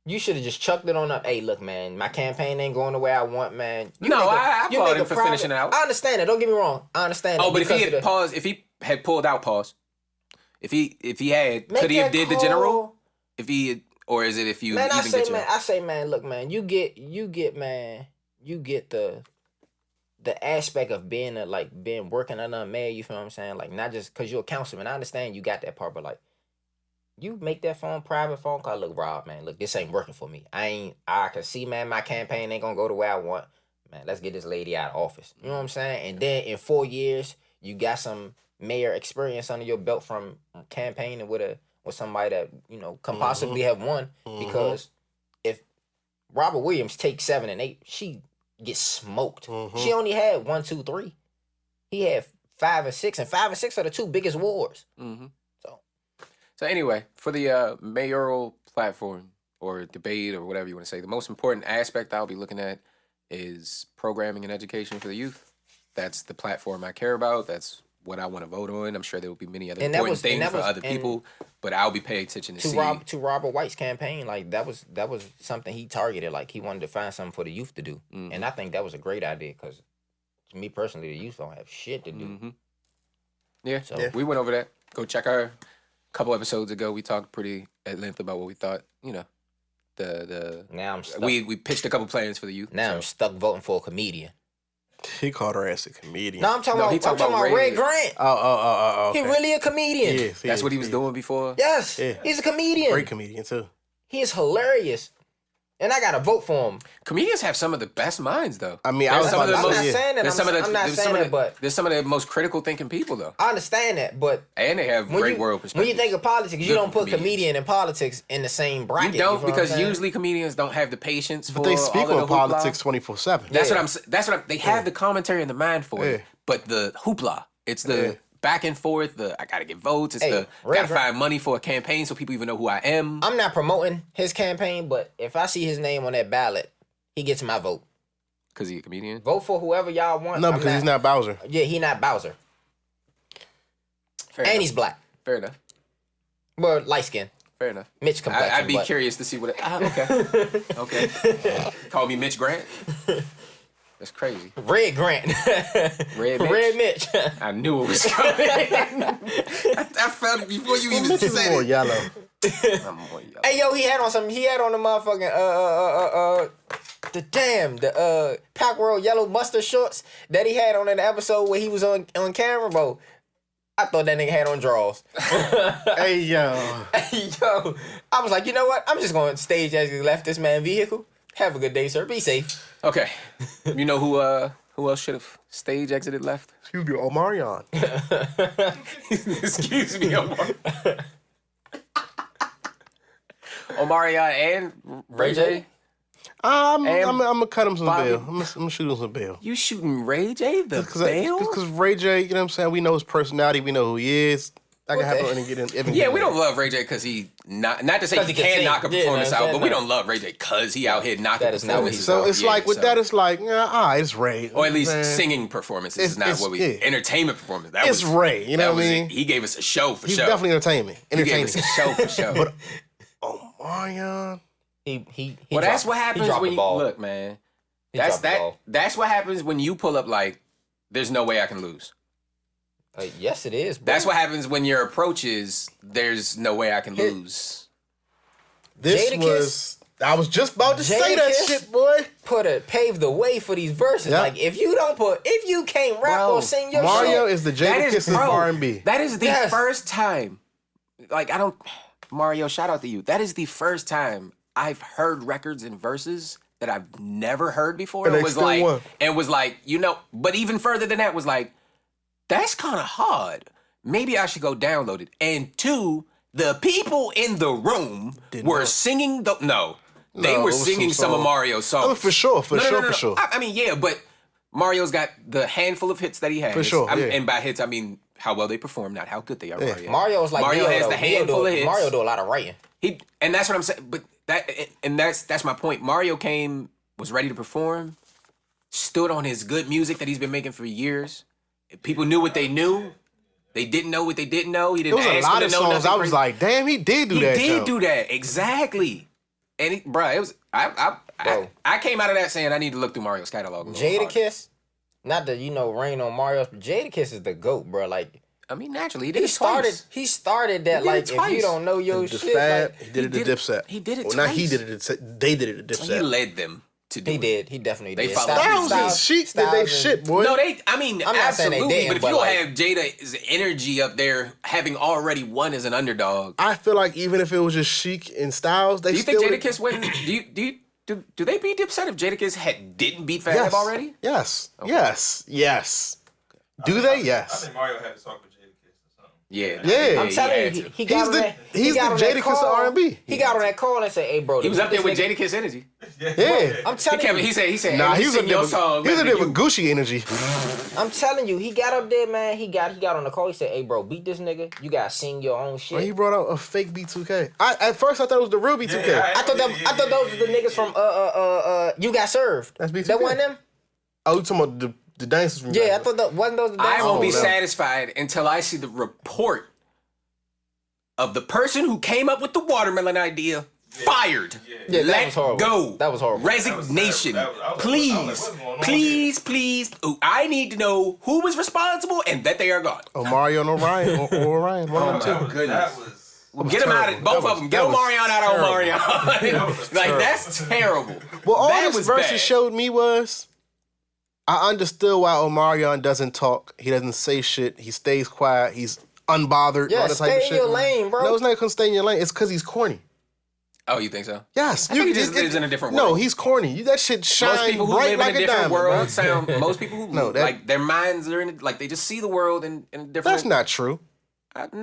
you should have just chucked it on up. Hey, look, man, my campaign ain't going the way I want, man. You No, make a- I you applaud make him a for private- finishing it out. I understand it. Don't get me wrong. I understand. Oh, it but if because he of had paused, if he had pulled out, pause. If he had, Make could he have that did the call. general? If he had, or is it if you Man, even get your? I say, man, look, man, you get the aspect of being working under a mayor, you feel what I'm saying? Like, not just because you're a councilman. I understand you got that part, but like, You make that private phone call. Look, Rob, man, look, this ain't working for me. I can see, man, my campaign ain't gonna go the way I want. Man, let's get this lady out of office. You know what I'm saying? And then in 4 years, you got some mayor experience under your belt from campaigning with somebody that, you know, can possibly have won. Because if Robert Williams takes 7 and 8, she gets smoked. She only had 1, 2, 3. He had 5 and 6, and 5 and 6 are the 2 biggest wars. So anyway, for the mayoral platform or debate or whatever you want to say, the most important aspect I'll be looking at is programming and education for the youth. That's the platform I care about. That's what I want to vote on. I'm sure there will be many other important things for other people, but I'll be paying attention to see. To Robert White's campaign, like that was something he targeted. Like he wanted to find something for the youth to do, and I think that was a great idea because, to me personally, the youth don't have shit to do. Yeah, so we went over that. Go check our couple episodes ago. We talked pretty at length about what we thought. You know, now I'm stuck. We pitched a couple plans for the youth. Now I'm stuck voting for a comedian. He called her ass a comedian. No, I'm talking about Ray Grant. Oh. Okay. He really a comedian. Yes, that's what he was doing before. Yes, he's a comedian. Great comedian too. He is hilarious, and I gotta vote for him. Comedians have some of the best minds, though. I mean, I'm not saying that. There's some of the most critical thinking people, though. I understand that, but and they have great world perspective. When you think of politics, you don't put comedian and politics in the same bracket. You don't, because usually comedians don't have the patience for. But they speak all on politics 24/7. That's what they have the commentary and the mind for it. But the hoopla, it's the back and forth. I gotta get votes. It's gotta find money for a campaign so people even know who I am. I'm not promoting his campaign, but if I see his name on that ballot, he gets my vote. Cause he's a comedian. Vote for whoever y'all want. No, because he's not Bowser. Yeah, he not Bowser. Fair enough. He's black. Fair enough. Well, light skin. Fair enough. Mitch complexion. I'd be curious to see what. Okay. Okay. Call me Mitch Grant. That's crazy. Red Grant. Red Mitch. Red Mitch. I knew it was coming. I felt it before you even Mitch is said more it. yellow. I'm more yellow. Hey, yo, he had on the motherfucking the Pac World yellow mustard shorts that he had on in the episode where he was on camera, bro. I thought that nigga had on drawers. Hey, yo. Hey, yo. I was like, you know what? I'm just going to stage as he left this man vehicle. Have a good day, sir. Be safe. Okay. You know who else should have stage exited left? Excuse me, Omarion. Excuse me, Omarion. Omarion and Ray J. I'm gonna cut him some Bobby. bail. I'm gonna shoot him some bail. You shooting Ray J the bail? Because Ray J, you know what I'm saying? We know his personality. We know who he is. I can have to get in. Yeah, we don't love Ray J because he not to say he can knock a performance out, but we don't love Ray J because he out here knocking performances out. So it's like with that, it's like it's Ray, or at least singing performances is not what we entertainment performance. That it's was Ray. You know what I mean? He gave us a show for He's show. Definitely entertainment. He gave us a show for show. But Omarion, he well, that's what happens when you look, man. That's what happens when you pull up like, there's no way I can lose. Yes, it is. Bro. That's what happens when your approach is, there's no way I can lose. I was just about to say that shit, boy. Paved the way for these verses. Yep. Like if you can't rap or sing your Mario shit, is the Jadakiss of R&B. That is the first time. Like Mario, shout out to you. That is the first time I've heard records and verses that I've never heard before. And was like, you know, but even further than that was like, that's kind of hard. Maybe I should go download it. And 2, the people in the room were singing they were singing some of Mario's songs. Oh, for sure. I mean, yeah, but Mario's got the handful of hits that he has. For sure, And by hits, I mean how well they perform, not how good they are. Yeah. Mario's like Mario has the handful of hits. Mario do a lot of writing. And that's what I'm saying. But that's my point. Mario was ready to perform, stood on his good music that he's been making for years. People knew what they knew. They didn't know what they didn't know. He didn't ask them to know. There was a lot of songs I was like, damn, he did do that. He did do that. Exactly. And it was I came out of that saying I need to look through Mario's catalog. Jadakiss, not to rain on Mario's, but Jadakiss is the GOAT, bro. Like, I mean, naturally, he did it twice. He started that if you don't know your shit. He did it to Dipset. He did it twice. Not he did it. They did it to Dipset. He led them. to do He it. did. He definitely They did. followed Styles and Sheik did they shit, boy. No, I mean, I'm not saying they absolutely. didn't, But if but you don't like- have Jada's energy up there, having already won as an underdog, I feel like even if it was just Sheik and Styles, they do you still think would- Jadakiss wouldn't? Do they beat Dipset if Jadakiss didn't beat Fab Yes. already? Yes. Yes. Do they? I Yes. think Mario had to talk with Jadakiss or something. Yeah, Yeah. I'm he telling had you, to. he got on that. He's he got the on that Jadakiss of call. R&B. He got on that call and said, "Hey, bro, He was up there with this nigga- Jadakiss energy. Yeah. I'm telling you, He said, Nah, hey, he was a sing your song. there better than with Gucci energy. I'm telling you, he got up there, man. He got on the call. He said, "Hey, bro, beat this nigga. You gotta sing your own shit." When he brought out a fake B2K. At first I thought it was the real B2K. Yeah, I thought those were the niggas from You Got Served. That's B2K. That wasn't them. Oh, you talking about the dancers from Yeah, I thought that wasn't those the I dancers. won't be no. satisfied until I see the report of the person who came up with the watermelon idea fired. Yeah, that Let was horrible. go. That was horrible. Resignation. That was terrible. I was like, Please, what's going on please. Ooh, I need to know who was responsible and that they are gone. Omarion or Orion. Or Orion. One of them two. That was Get them out of both of them. Get Omarion out of Omarion. was Like terrible. that's terrible. Well, all That this was versus bad. showed me was I understood why Omarion doesn't talk. He doesn't say shit. He stays quiet. He's unbothered. Yeah, all that type of stay in shit. your lane, bro. No, it's not because stay in your lane. It's because he's corny. Oh, you think so? Yes. I think he just lives in a different No, world. he's corny. That shit Most shine people who bright live like in a different diamond, world bro. most people who No, that- like their minds are in it, like they just see the world in a different. That's not true. I'd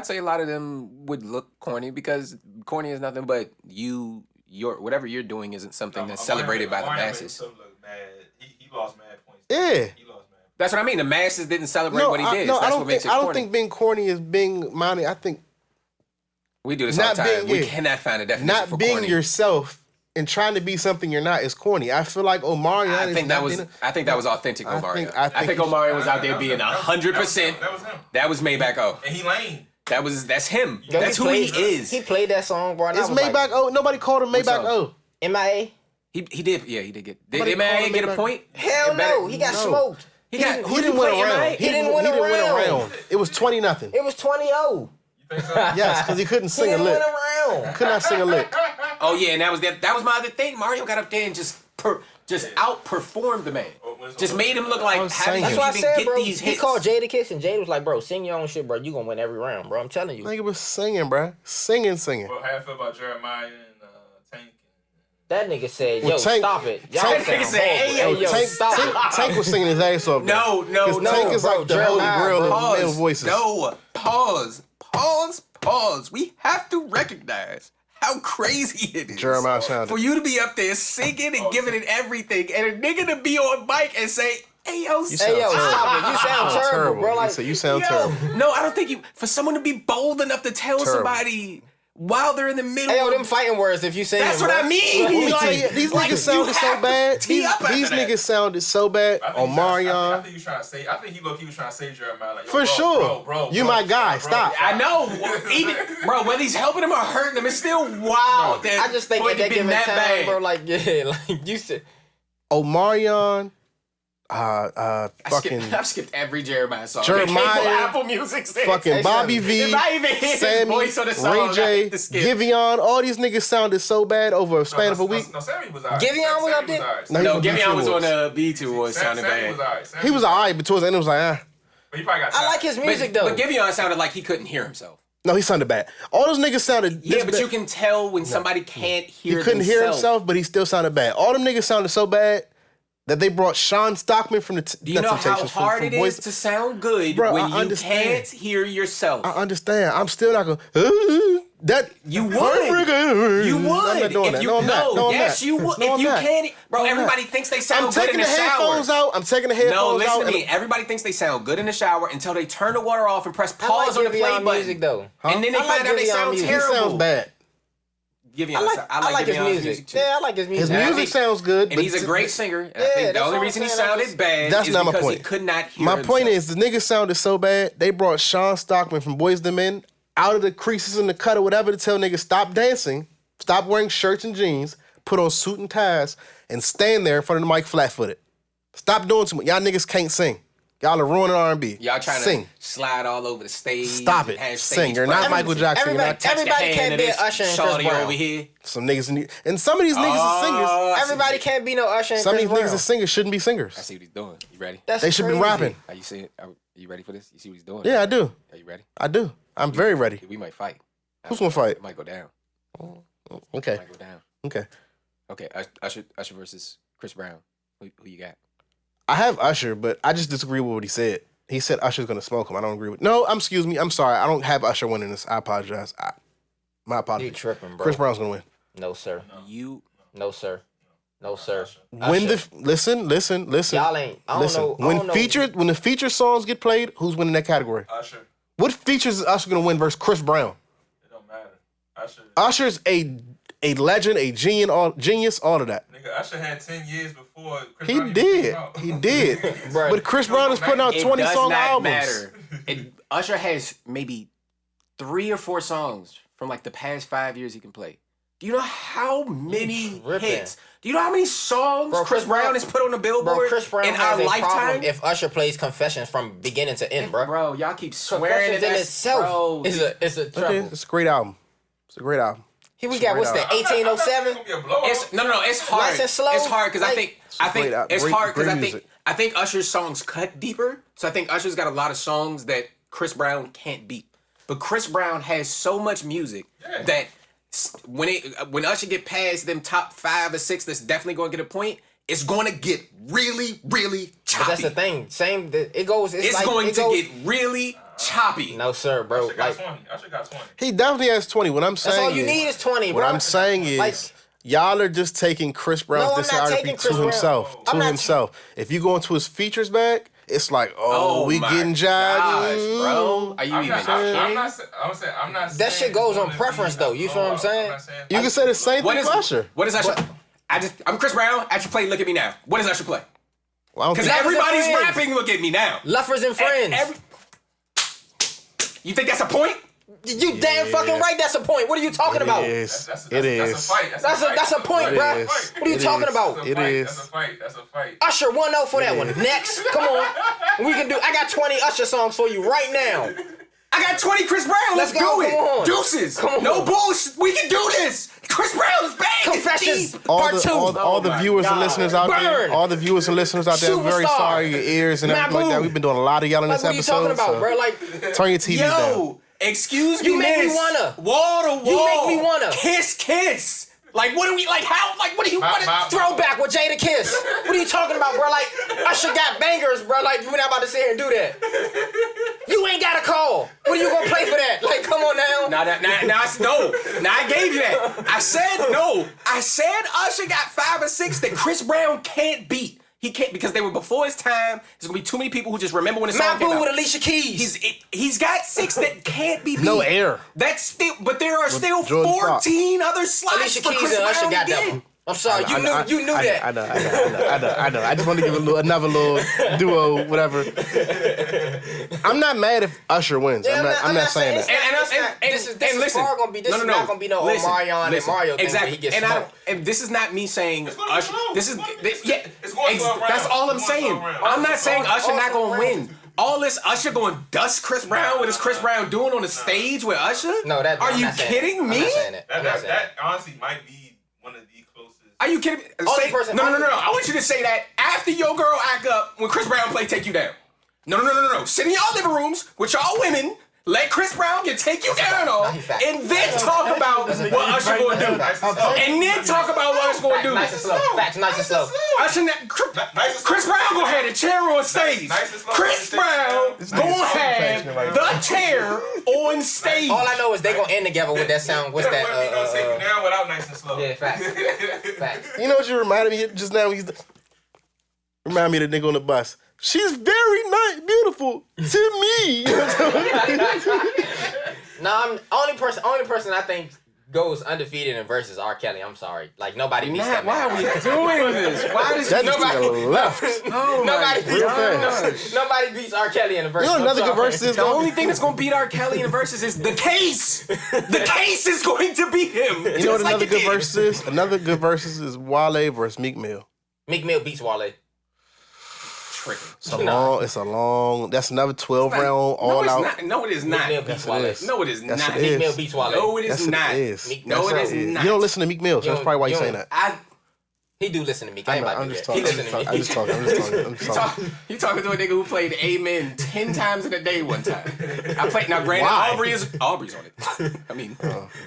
say a lot of them would look corny because corny is nothing but your whatever you're doing isn't something that's celebrated by the masses. He lost mad points. Yeah. He lost mad points. That's what I mean. The masses didn't celebrate No, what he did. I That's don't what makes think it I corny. don't think being corny is being money. I think We do this all not the time. being- We yeah. cannot find a definition not for being corny. yourself and trying to be something you're not is corny. I feel like Omarion. I is think not that was. being I think that was authentic I Omarion. think- I I think think- Omarion was out there That was being him. 100%. That was him. That was Maybach O. And he lame. That's him. Yo, That's who he is. He played that song, bro. and I It's was Maybach like, O. Nobody called him Maybach song? O. MIA? He did. Yeah, he did get. Did Somebody MIA call him get a Maybach. point? Hell no. He got No. smoked. He got. He didn't win a round. He didn't win a round. It was 20-0. It was 20-0. You think so? Yes, because he couldn't He sing a didn't lick. win a round. Could not sing a lick. Oh yeah, and that was my other thing. Mario got up there and just outperformed the man. Just made him look like was how did singing. you That's why I even said, get bro, these he hits? called Jadakiss, and Jada was like, bro, sing your own shit, bro. You gonna win every round, bro. I'm telling you. Nigga was singing, bruh. Singing. Well, how you feel about Jeremiah and Tank? That nigga said, Well, yo, Tank- stop it. Y'all Tank- sound Nigga said, horrible. hey, Hey, yo, Tank, stop it. Tank was singing his ass off. No, Because Tank is bro, like the holy Jeremiah, grail bro. of male voices. No, pause. We have to recognize how crazy it is. Jeremiah sounded. For you to be up there singing and giving it everything, and a nigga to be on mic and say, "Hey yo, You Hey, yo, sound stop it. You sound terrible, bro. Like, you sound yo." terrible. No, I don't think you. For someone to be bold enough to tell Terrible. somebody while they're in the middle. hey, yo, of them fighting words if you say That's them, what bro. I mean. Let me Like, tell you, these like, niggas sounded you so have bad. to tee up after These that. niggas sounded so bad. I think Omarion. he was trying to say. I think he was trying to say Jeremiah. Like, yo, For bro, sure. bro, You my guy. bro. Stop. I know, even bro, whether he's helping him or hurting him, it's still wild. That I just think for at it to that be given that time, bad. bro, like, yeah, like, you said. Omarion. I've Fucking skipped every Jeremiah song. Jeremiah, They came on Apple Music. since. fucking Bobby V, If I even hear his Sammy, voice on the song, Ray I J, hit the skip. Giveon, all these niggas sounded so bad over a span of a week. No, Sammy was alright. Giveon was up there? No, No, he Giveon BT was on Awards. B2 Awards, sounding Sammy was bad. alright. He was alright, but towards the end it was like, ah. But he probably got I like his music, though. But Giveon sounded like he couldn't hear himself. No, he sounded bad. All those niggas sounded. Yeah, this but bad. you can tell when somebody can't He hear couldn't hear themselves. himself, but he still sounded bad. All them niggas sounded so bad that they brought Sean Stockman from the Do you know how Temptations hard from it is to sound good Bro, when I you understand. can't hear yourself? I understand. I'm still not going. That You would. Heartbreaker. You would. I'm not doing if that. you No, I'm not. No, I'm yes, not. you would. No, if I'm you not. can't, bro, No, I'm everybody not. thinks they I'm sound good in taking the the shower. headphones out. I'm taking the headphones No, out. listen to and- me. Everybody thinks they sound good in the shower until they turn the water off and press pause on the play Giveon button. music, though. And then they I like find out they Giveon sound music. He terrible. sounds bad. Giveon, I like his Giveon's music. too. Yeah, I like his music. His And I music think- sounds good, And but he's a great singer. And I Yeah, think the that's only what I'm reason he saying. I sounded just- bad That's is not my because he point. could not hear My point himself. is, the niggas sounded so bad, they brought Sean Stockman from Boyz II Men out of the creases in the cut or whatever to tell niggas stop dancing, stop wearing shirts and jeans, put on suit and ties, and stand there in front of the mic flat-footed. Stop doing too much. Y'all niggas can't sing. Y'all are ruining R&B. Y'all trying sing. to slide all over the stage. Stop and it. have Sing. stage You're not presence. Michael Jackson. You're not Touch the Everybody hand can't of be this Usher and Chris shorty Brown. over here. some niggas. And some of these niggas are singers. I see what everybody can't be no Usher and Some of Chris these niggas Brown. that singers shouldn't be I singers. see what he's doing. You ready? That's They should be crazy. rapping. Are you seeing? Are you ready for this? You see what he's doing? Yeah, I do. Are you ready? I do. I'm very ready. We might fight. Who's gonna fight? It might go down. Okay. It might go down. Okay. Okay. Usher versus Chris Brown. Who you got? I have Usher, but I just disagree with what he said. He said Usher's gonna smoke him. I don't agree with. No, excuse me. I'm sorry. I don't have Usher winning this. I apologize. My You apologies. tripping, bro. Chris Brown's gonna win. No, sir. You. No, sir. No, sir. When Usher. listen. Y'all ain't. I don't Listen. know. I When don't know. when the feature songs get played, who's winning that category? Usher. What features is Usher gonna win versus Chris Brown? It don't matter. Usher. Usher's a legend, a genius, all of that. Nigga, Usher had 10 years before Chris He Brown even did. came out. He did. Bruh. But Chris Brown is putting out It 20 does song not albums. matter. Usher has maybe 3 or 4 songs from like the past 5 years he can play. Do you know how many tripping. hits? Do you know how many songs Bro, Chris Brown has put on the Billboard Bro, Chris Brown in has our a lifetime? problem if Usher plays Confessions from beginning to end, bro. Bro, y'all keep swearing Confessions that in itself bro. is a Okay, trouble. it's a great album. It's a great album. Here we got what's that? It's 1807. gonna be a blowout. It's no. It's hard. Nice and slow. It's hard because I Like- think it's great- hard because great I think music. I think Usher's songs cut deeper. So I think Usher's got a lot of songs that Chris Brown can't beat. But Chris Brown has so much music that when Usher get past them top 5 or 6, that's definitely going to get a point. It's going to get really, really choppy. But that's the thing. Same. It goes. It's like, going it to goes, get really choppy. No, sir, bro. Usher got Like 20. Usher got 20. He definitely has 20. What I'm saying that's all you need is 20, bro. What I'm saying is, Like, y'all are just taking Chris Brown's No, I'm not taking discography Chris to Brown. himself. I'm To not- himself. If you go into his features bag, it's like, oh we my getting gosh, jive. bro. Are you I'm even not kidding? saying. That saying shit goes it's on gonna preference, be a though. You feel what I'm blowout. saying? not saying- You can say the same What thing is for Usher. What is Usher? I'm Chris Brown. Usher play Look at Me Now. What does Usher play? Well, I don't Because think- everybody's Friends. rapping Look at Me Now. Lovers and Friends. You think that's a point? You damn fucking right. That's a point. What are you talking about? It is. That's It is. a fight. That's a point, It bruh. is. What are you It talking is. about? It is. That's a fight. That's a fight. Usher 1-0 for that one. Next, come on. We can do. I got 20 Usher songs for you right now. I got 20 Chris Brown. Let's Let's go, do it. come on. Deuces. Come on. No bullshit. We can do this. Chris Brown is bad. Confessions. It's deep. All Part the, 2. all the my viewers and God. listeners out there, Burn. all the viewers and listeners out there, I'm very Superstar. sorry your ears and everything like that. Mabu. We've been doing a lot of yelling Like, this what are you episode. talking about, so bro? Like, turn your TVs down. Yo, excuse me, You make me miss. wanna. Wall to wall. You make me wanna. Kiss. Like, what do we, like, how, like, what do you, what My- throwback with Jada Kiss. What are you talking about, bro? Like, Usher got bangers, bro. Like, you're not about to sit here and do that. You ain't got a call. What are you gonna play for that? Like, come on now. Now I gave you that. I said no. I said Usher got 5 or 6 that Chris Brown can't beat. He can't because they were before his time. There's gonna be too many people who just remember when the song came Mabu out. with Alicia Keys. He's got 6 that can't be beat. No air. That's still, but there are still Jordan Fox. 14 other slots Alicia for Keys Chris and Brown Usher to got get. that one. I'm sorry, you knew that. I know. I just want to give another little duo, whatever. I'm not mad if Usher wins. Yeah, I'm not saying that. This is listen, far gonna be. This is not gonna be no listen, Omarion and listen. Mario thing exactly. where he gets and smoked. and this is not me saying gonna be Usher. close. This is yeah. It's going 12 That's rounds. all I'm It's going saying. 12 rounds. I'm not saying Usher not Also gonna win. All this Usher going to dust Chris Brown. What is Chris Brown doing on the stage with Usher? No, that. Are I'm you not saying kidding that. me? I'm not saying that. I'm not saying That honestly might be one of the closest. Are you kidding me? Only Say, person- no. I want you to say that after your girl act up when Chris Brown play Take You Down. No. Sit in y'all living rooms with y'all women. Let Chris Brown Take You Down on, he fact. and then talk about what Usher going to do. And then talk about what Usher going to do. Nice and slow. Facts, nice and slow. Usher, Chris Brown gonna have the chair on stage. Nice and slow. Chris Brown gonna have the chair on stage. All I know is they gonna end together with that sound. What's What if he gonna take you that? down without nice and slow? Yeah, facts. Facts. You know what you reminded me of just now? Remind me of the nigga on the bus. She's very nice, beautiful to me. I'm only person I think goes undefeated in versus R. Kelly. I'm sorry, like nobody beats that Why man. are we doing this? Why does That just Nobody- took a left. Oh Nobody beats, Real fast. nobody beats R. Kelly in the verse. You know I'm another good sorry. verse is The gonna only thing that's gonna beat R. Kelly in the verses is the case. The case is going to beat him. You know what another good verse is? Another good verse is Wale versus Meek Mill. Meek Mill beats Wale. It's a long. That's another 12 round all no, out. Not. No, it is Meek not. Mill beats Yes, it Wale. is. No, it is Yes, not. it Meek is. Mill beats Wale. No, it Yes, is it not. is. Meek- No, That's it how is not. You don't listen to Meek Mill, so that's probably why you're saying that. He do listen to me. I I'm just talking. He listen to me. I'm just talking. You talking to a nigga who played Amen 10 times in a day one time. I played, now granted, Aubrey's on it. I mean,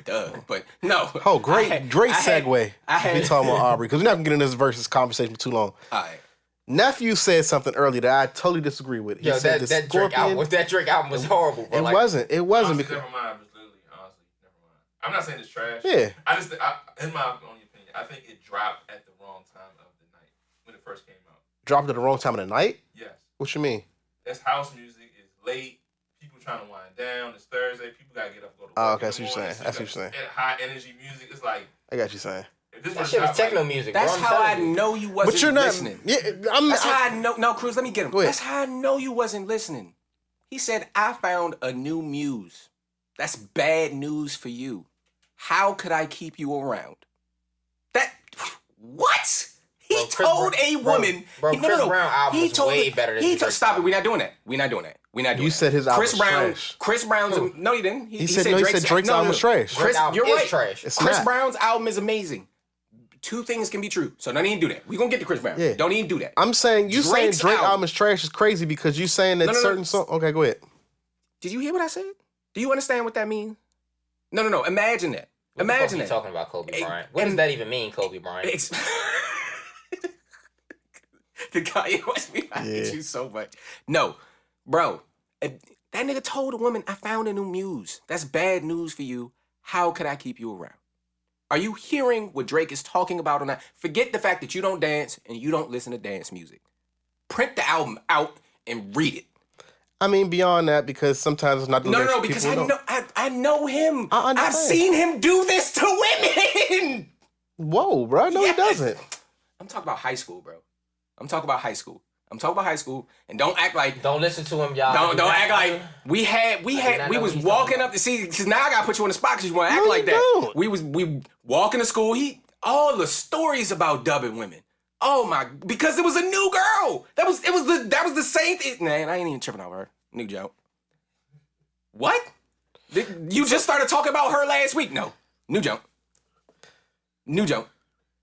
duh, but no. Oh, great segue. We talking about Aubrey, because we're not going to get into this versus conversation for too long. All right. Nephew said something earlier that I totally disagree with. He said that Drake album was horrible, bro. It wasn't Honestly, because... Nevermind was literally, honestly, Nevermind. I'm not saying it's trash. Yeah. In my own opinion, I think it dropped at the wrong time of the night when it first came out. Dropped at the wrong time of the night? Yes. What you mean? It's house music. It's late. People trying to wind down. It's Thursday. People gotta get up and go to work. Oh, okay, that's what you're saying. That's what you're saying. And high energy music. It's like, I got you saying. if this That shit was techno music. That's bro. how I know you wasn't But you're not... listening. Yeah, That's how I know. No, Cruz, let me get him. Go ahead. That's how I know you wasn't listening. He said, I found a new muse. That's bad news for you. How could I keep you around? What? He told a woman. Bro, Chris Brown album is way better than Drake. Stop it. We're not doing that. You said his album was trash. Chris Brown's... No, he didn't. He said Drake's album was trash. Drake's album you're is right. trash. It's Chris not. Brown's album is amazing. Two things can be true. So don't even do that. We're going to get to Chris Brown. Yeah. Don't even do that. I'm saying, you saying Drake's Drake album album is trash is crazy because you saying that certain song... Okay, go ahead. Did you hear what I said? Do you understand what that means? No. Imagine that. Imagine that. Talking about Kobe Bryant. What does that even mean, Kobe Bryant? The guy wants me. I hate you so much. No, bro. That nigga told a woman, I found a new muse. That's bad news for you. How could I keep you around? Are you hearing what Drake is talking about on that? Forget the fact that you don't dance and you don't listen to dance music. Print the album out and read it. I mean, beyond that, because sometimes it's not the lyrics No, because people I know him. I understand. I've seen him do this to women. Whoa, bro. No, he doesn't. I'm talking about high school, bro. I'm talking about high school, and don't act like... Don't listen to him, y'all. Don't act like we was walking up to see, because now I gotta put you on the spot because you want to act like that. Don't. We walking to school, all the stories about dubbing women. Oh my, because it was a new girl. That was the same thing. Man, I ain't even tripping over her. New joke. What? You just started talking about her last week. No. New joke.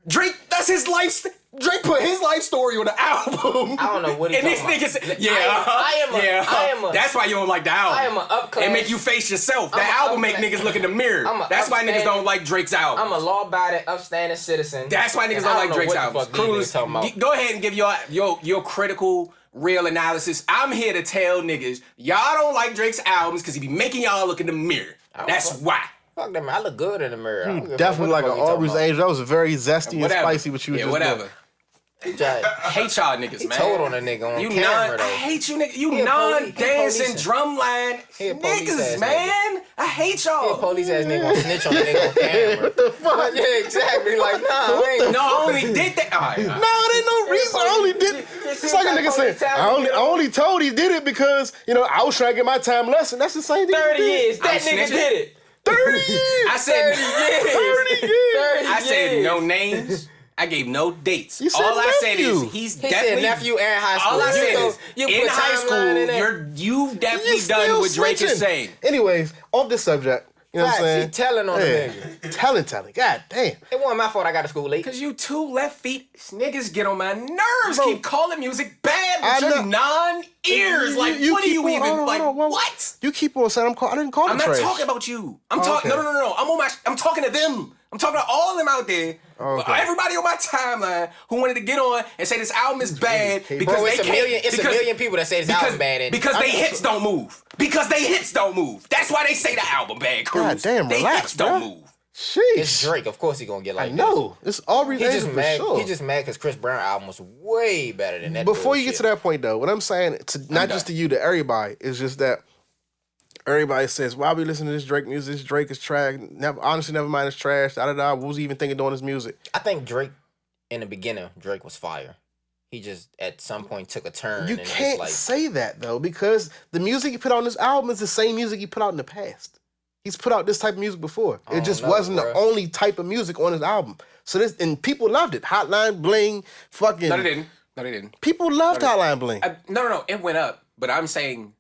Drake, that's his life. Drake put his life story on the album. I don't know what he's and this talking nigga said, about. yeah, I am a- That's why you don't like the album. I am a upclass. It make you face yourself. That album make niggas look in the mirror. That's why niggas don't like Drake's album. I'm a law-abiding, upstanding citizen. That's why niggas don't like Drake's album. Cruz, go ahead and give your critical, real analysis. I'm here to tell niggas, y'all don't like Drake's albums because he be making y'all look in the mirrar. That's why. Fuck them, I look good in the mirror. Definitely like an Aubrey's age. That was very zesty and spicy what you was just whatever. doing. I hate y'all niggas, man. Told on a nigga on camera, though. I hate you niggas. You non-dancing drumline niggas, man. I hate y'all. Police ass nigga gonna snitch on a nigga on camera. What the fuck? Yeah, exactly. Like, nah, I ain't. No, I only did that. All right. No, there ain't no reason. I only did. It's like a nigga saying, I only told he did it because, I was trying to get my time lesson. That's the same thing. 30 years. That nigga did it. 30 years. I said 30 years. I said no names. I gave no dates. You said all I said nephew. is he's He definitely said nephew and high school. All I said is you in put high timeline school, in there. you've definitely You done still what Drake is switching. saying. Anyways, off this subject, you know what I'm saying? He telling on the nigga. Telling. God damn. It wasn't my fault I got to school late. Cause you two left feet niggas get on my nerves. Bro, keep calling music bad I with your know. non-ears. Like, what are keep you on- even hold on, like? hold on. What? You keep on saying I didn't call it I'm not trash. talking about you. I'm talking. Okay. No. I'm talking to them. I'm talking to all of them out there. Okay. Everybody on my timeline who wanted to get on and say this album is bad because Bro, they it's can't. a million people that say this album bad. And Because they hits don't move. That's why they say the album bad, Cruz. God damn, they relax, hits don't bro. move. Sheesh. it's Drake. Of course he gonna get like No, it's Aubrey's this. age He just for mad. sure. He just mad because Chris Brown album was way better than that. Before you get bullshit. to that point, though, what I'm saying, not just to you, to everybody, is just that everybody says, why we listen to this Drake music? This Drake is trash. Honestly, Nevermind is trash. Da-da-da. What was he even thinking doing this music? I think Drake, in the beginning, Drake was fire. He just, at some point, took a turn. You and can't it's say that, though, because the music he put out on this album is the same music he put out in the past. He's put out this type of music before. It just wasn't the only type of music on his album. So this, and people loved it. Hotline Bling, fucking. No, they didn't. People loved Hotline Bling. No. It went up. But I'm saying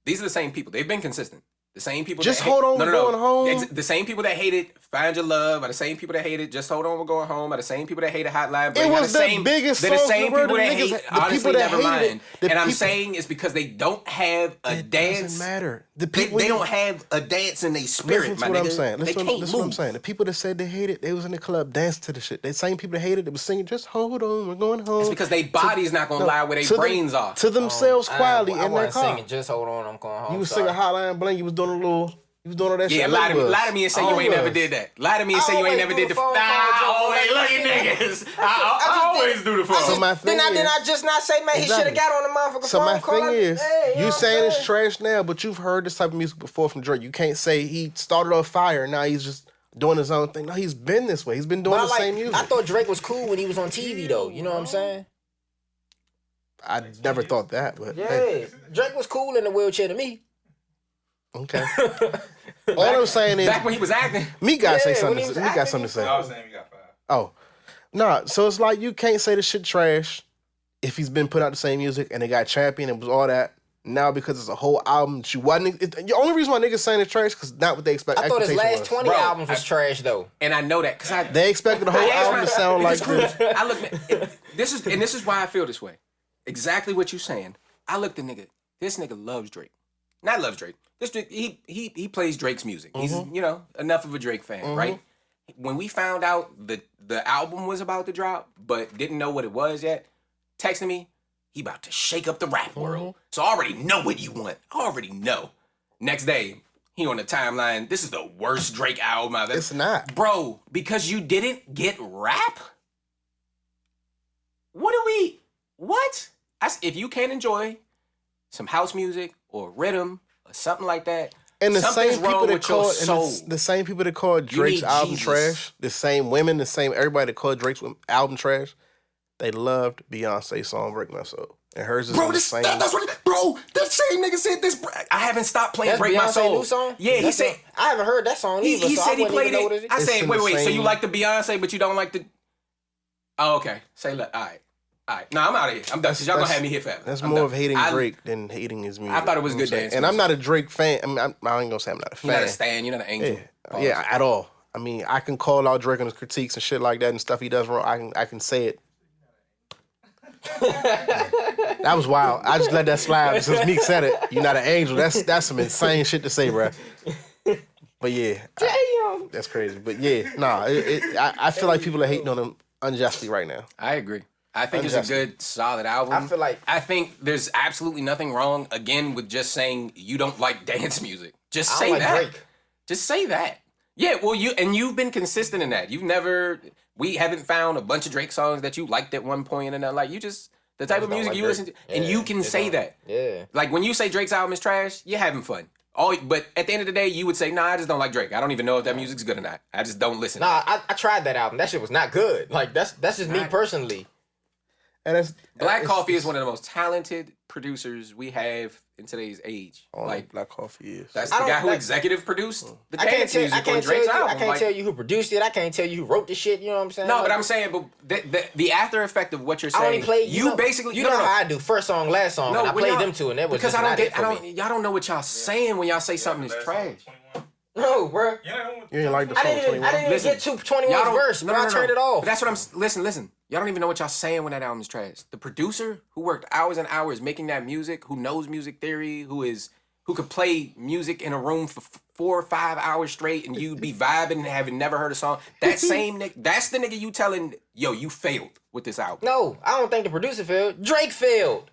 these are the same people. They've been consistent. The same people Just that hold on, we're going home. The same people that hated Find Your Love are the same people that hated Just Hold On, We're Going Home are the same people that hated Hotline Bling. It was the biggest They're the songs same in the world. people that The niggas- hate, the honestly, people that hated Nevermind. it, the And I'm people- saying it's because they don't have a It dance. doesn't matter. The They people don't have a dance in their spirit, Listen to my what nigga. I'm saying. They Listen, can't listen what I'm move. saying. The people that said they hated, they was in the club dancing to the shit. The same people that hated, they was singing, just hold on, we're going home. It's because they body's not gonna lie where to their brains them, are. To themselves quietly I in their wasn't car. singing. Just hold on, I'm going home. You was sorry. singing Hotline Bling, you was doing a little, you was doing all that shit. Yeah, I lie to know me. you Lie to was. me and say I you ain't was. never did that. Lie to me and say you ain't always never do did the the. phone Nah, call, always Joe. look at niggas. I just always did- do the phone. So my thing Then I is, just not say, man, he should Exactly. have got on the motherfucking so phone my call. thing is, Hey, you know saying what I'm it's trash now, but you've heard this type of music before from Drake. You can't say he started off fire and now he's just doing his own thing. No, he's been this way. He's been doing But the same music. I thought Drake was cool when he was on TV, though. You know what I'm saying? I never thought that, but Yeah. hey, Drake was cool in the wheelchair to me. okay. All I'm saying is, Back when he was acting. me gotta say Yeah, something. when he was Me got acting, something to say. I was saying we got 5. Oh, nah. So it's like you can't say the shit trash if he's been put out the same music and it got champion and was all that. Now because it's a whole album that you wasn't. The only reason why niggas saying it's trash because not what they expect. I thought his expectation last was. 20 Bro, albums was trash, though. And I know that because They expected the whole album to sound like because this. I looked at this is why I feel this way. Exactly what you're saying. I looked at nigga. This nigga loves Drake. Not loves Drake. This Drake, he plays Drake's music. He's enough of a Drake fan, right? When we found out the album was about to drop, but didn't know what it was yet, texting me, he about to shake up the rap world. So I already know what you want. I already know. Next day, he on the timeline. This is the worst Drake album I've ever. It's not. Bro, because you didn't get rap? What? If you can't enjoy some house music or rhythm or something like that, And the something's same people wrong that with your called soul. the same people that called Drake's need album Jesus. trash, the same women, the same everybody that called Drake's album trash, they loved Beyonce's song "Break My Soul," and hers is Bro, on the same. that's what. Bro, that same nigga said this. I haven't stopped playing That's "Break My Beyonce's Soul." new song? Yeah, he That's said. I haven't heard that song either, He so said I he wouldn't played even know what it. it I is. said, in wait. the So you same- like the Beyonce, but you don't like the. Oh, okay. Say look. All right. Nah, I'm out of here. I'm done. Cause y'all gonna have me here forever. That's I'm more done. of hating Drake than hating his music. I thought it was You know good what I'm dance saying? And I'm music. not a Drake fan. I mean, I ain't gonna say I'm not a fan. You're not a stan. You're not an angel. Yeah, at all. I mean, I can call out Drake on his critiques and shit like that and stuff he does wrong. I can say it. That was wild. I just let that slide since Meek said it. You're not an angel. That's some insane shit to say, bro. But yeah, that's crazy. But yeah, nah. I feel like people are hating on him unjustly right now. I agree. I think it's a good, solid album. I think there's absolutely nothing wrong, again, with just saying you don't like dance music. Just I say don't like that. Drake. Just say that. Yeah, well, you've been consistent in that. We haven't found a bunch of Drake songs that you liked at one point and like you just the type of don't music like you Drake. listen to, and Yeah, you can they say don't. that. Yeah. Like when you say Drake's album is trash, you're having fun. But at the end of the day, you would say, nah, I just don't like Drake. I don't even know if that music's good or not. I just don't listen. Nah, I tried that album. That shit was not good. Like that's just me personally. And that's Black Coffee is one of the most talented producers we have in today's age. like Black Coffee is. That's I the don't guy who like- executive produced the I can't dance tell. music I on can't tell Drake's you. album. I can't Like, tell you who produced it. I can't tell you who wrote the shit. You know what I'm saying? no, Like, but I'm saying, but the after effect of what you're I saying, only played. you basically You no, know no, no. how I do. First song, last song. and I when played y'all- them two, and that was because just I don't not get. it for me. Y'all don't know what y'all saying when y'all say something is Last trash. song, 21. No, bro. You ain't like the I song didn't 21? even Listen, get to 21's Y'all don't, verse, but I turned it off. But that's what I'm. Listen. Y'all don't even know what y'all saying when that album is trash. The producer who worked hours and hours making that music, who knows music theory, who could play music in a room for 4 or 5 hours straight, and you'd be vibing and having never heard a song. That same nigga, that's the nigga you telling, yo, you failed with this album. No, I don't think the producer failed. Drake failed.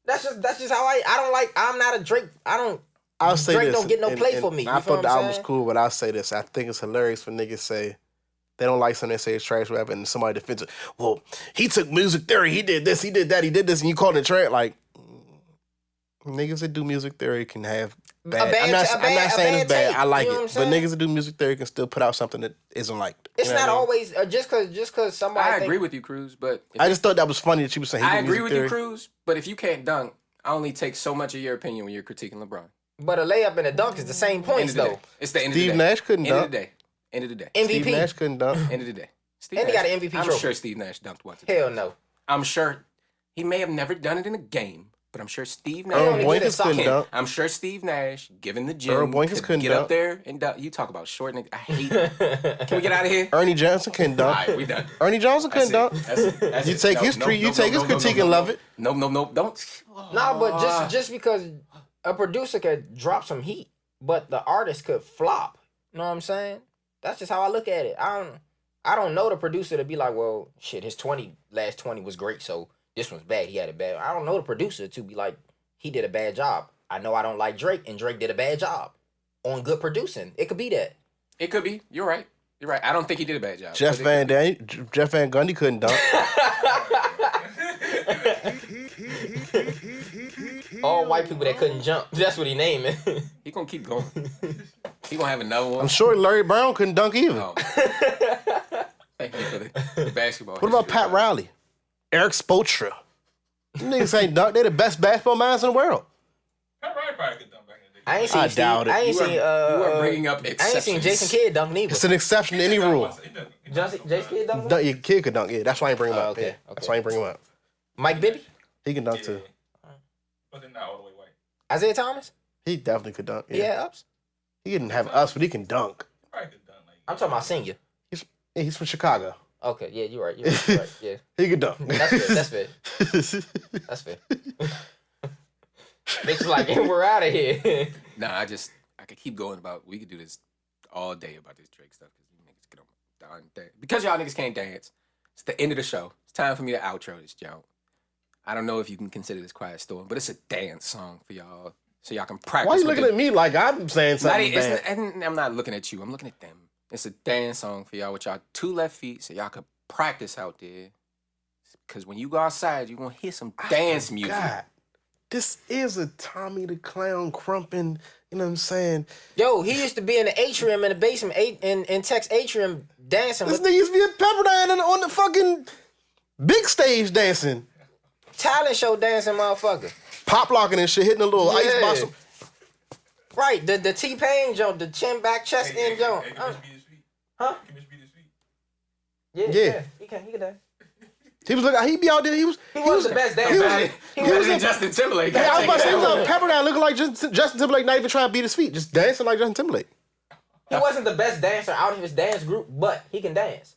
That's just how I don't like. I'm not a Drake. I'll say Drake this. don't get no play for me. I You feel thought what the I'm album was saying? cool, but I'll say this. I think it's hilarious for niggas say they don't like something, they say it's trash rap, and somebody defends it. Well, he took music theory, he did this, he did that, he did this, and you called it trash. Like, niggas that do music theory can have bad. I'm not saying it's bad. take, I like you know it. what But I'm saying? niggas that do music theory can still put out something that isn't liked. It's You know not what I mean? always just cause somebody. I agree with you, Cruz, but I just thought that was funny that you were saying he I do agree music with theory. you, Cruz. But if you can't dunk, I only take so much of your opinion when you're critiquing LeBron. But a layup and a dunk is the same End points of the day. though. It's the end of the Steve day. Nash couldn't End dunk. of the day. End of the day. Steve MVP. Nash couldn't dunk. End of the day. Steve And he Nash. got an MVP I'm trophy. sure Steve Nash dunked once. Hell no. I'm sure he may have never done it in a game, but I'm sure Steve Earl Nash. Boykins couldn't dunk. I'm sure Steve Nash, given the Earl gym, Boykins could couldn't get dunk. up there and dunk. You talk about short nigga. I hate it. Can we get out of here? Ernie Johnson couldn't All dunk. right, we done. Ernie Johnson couldn't dunk. That's You it. take No, his no, treat, no, you take no, his no, critique no, and no. love it. No, don't. Nah, but just because a producer could drop some heat, but the artist could flop. You know what I'm saying? That's just how I look at it. I don't know the producer to be like, well, shit, his last 20 was great, so this one's bad. He had it bad. I don't know the producer to be like, he did a bad job. I know I don't like Drake, and Drake did a bad job on good producing. It could be that. It could be. You're right. I don't think he did a bad job. Jeff Van Gundy couldn't dunk. All white people that couldn't jump. That's what he named it. He gonna keep going. He gonna have another one. I'm sure Larry Brown couldn't dunk either. Oh. Thank you for the basketball. What about Pat Riley? Eric Spoelstra? Them niggas ain't dunk. They're the best basketball minds in the world. Pat Riley probably could dunk back in the day. I ain't seen I Steve. doubt it. I ain't You are- seen you are bringing up I ain't exceptions. seen Jason Kidd dunk neither. It's an exception to any rule. Jason Kidd dunk? Dunk, your kid could dunk. Yeah, that's why I ain't bring him Oh, up. okay, Yeah, okay. that's why I ain't bring him up. Mike Bibby? He can dunk too. But they're not all the way white. Isaiah Thomas? He definitely could dunk. Yeah, Yeah. ups. He didn't have us, but he can dunk. Probably could dunk like. I'm talking about senior. He's from Chicago. Okay, yeah, you're right. You're right. Yeah, He can dunk. that's fair. That's fair. That's fair. Niggas like, we're out of here. Nah, I could keep going about. We could do this all day about this Drake stuff because you niggas get on my darn dance. Because y'all niggas can't dance. It's the end of the show. It's time for me to outro this joke. I don't know if you can consider this Quiet Storm, but it's a dance song for y'all, so y'all can practice. Why are you with looking at me like I'm saying something bad? and I'm not looking at you. I'm looking at them. It's a dance song for y'all with y'all 2 left feet, so y'all can practice out there. Because when you go outside, you're gonna hear some dance music. God, this is a Tommy the Clown crumping. You know what I'm saying? Yo, he used to be in the atrium in the basement, in Tex Atrium, dancing This with nigga used to be at Pepperdine on the fucking big stage dancing, talent show dancing motherfucker. pop locking and shit, hitting a little ice Yeah. box. Right, the T-Pain joint, the chin back, chest in joint. Hey, can Mitch beat his feet? Huh? Can Mitch beat his feet? Yeah, he can dance. He was looking. He be out there. He was the best dancer. He was Better than in- Justin Timberlake. Hey, I was about to say, he was I'll on Pepperdine looking like Justin Timberlake, not even trying to beat his feet, just dancing like Justin Timberlake. He wasn't the best dancer out of his dance group, but he can dance.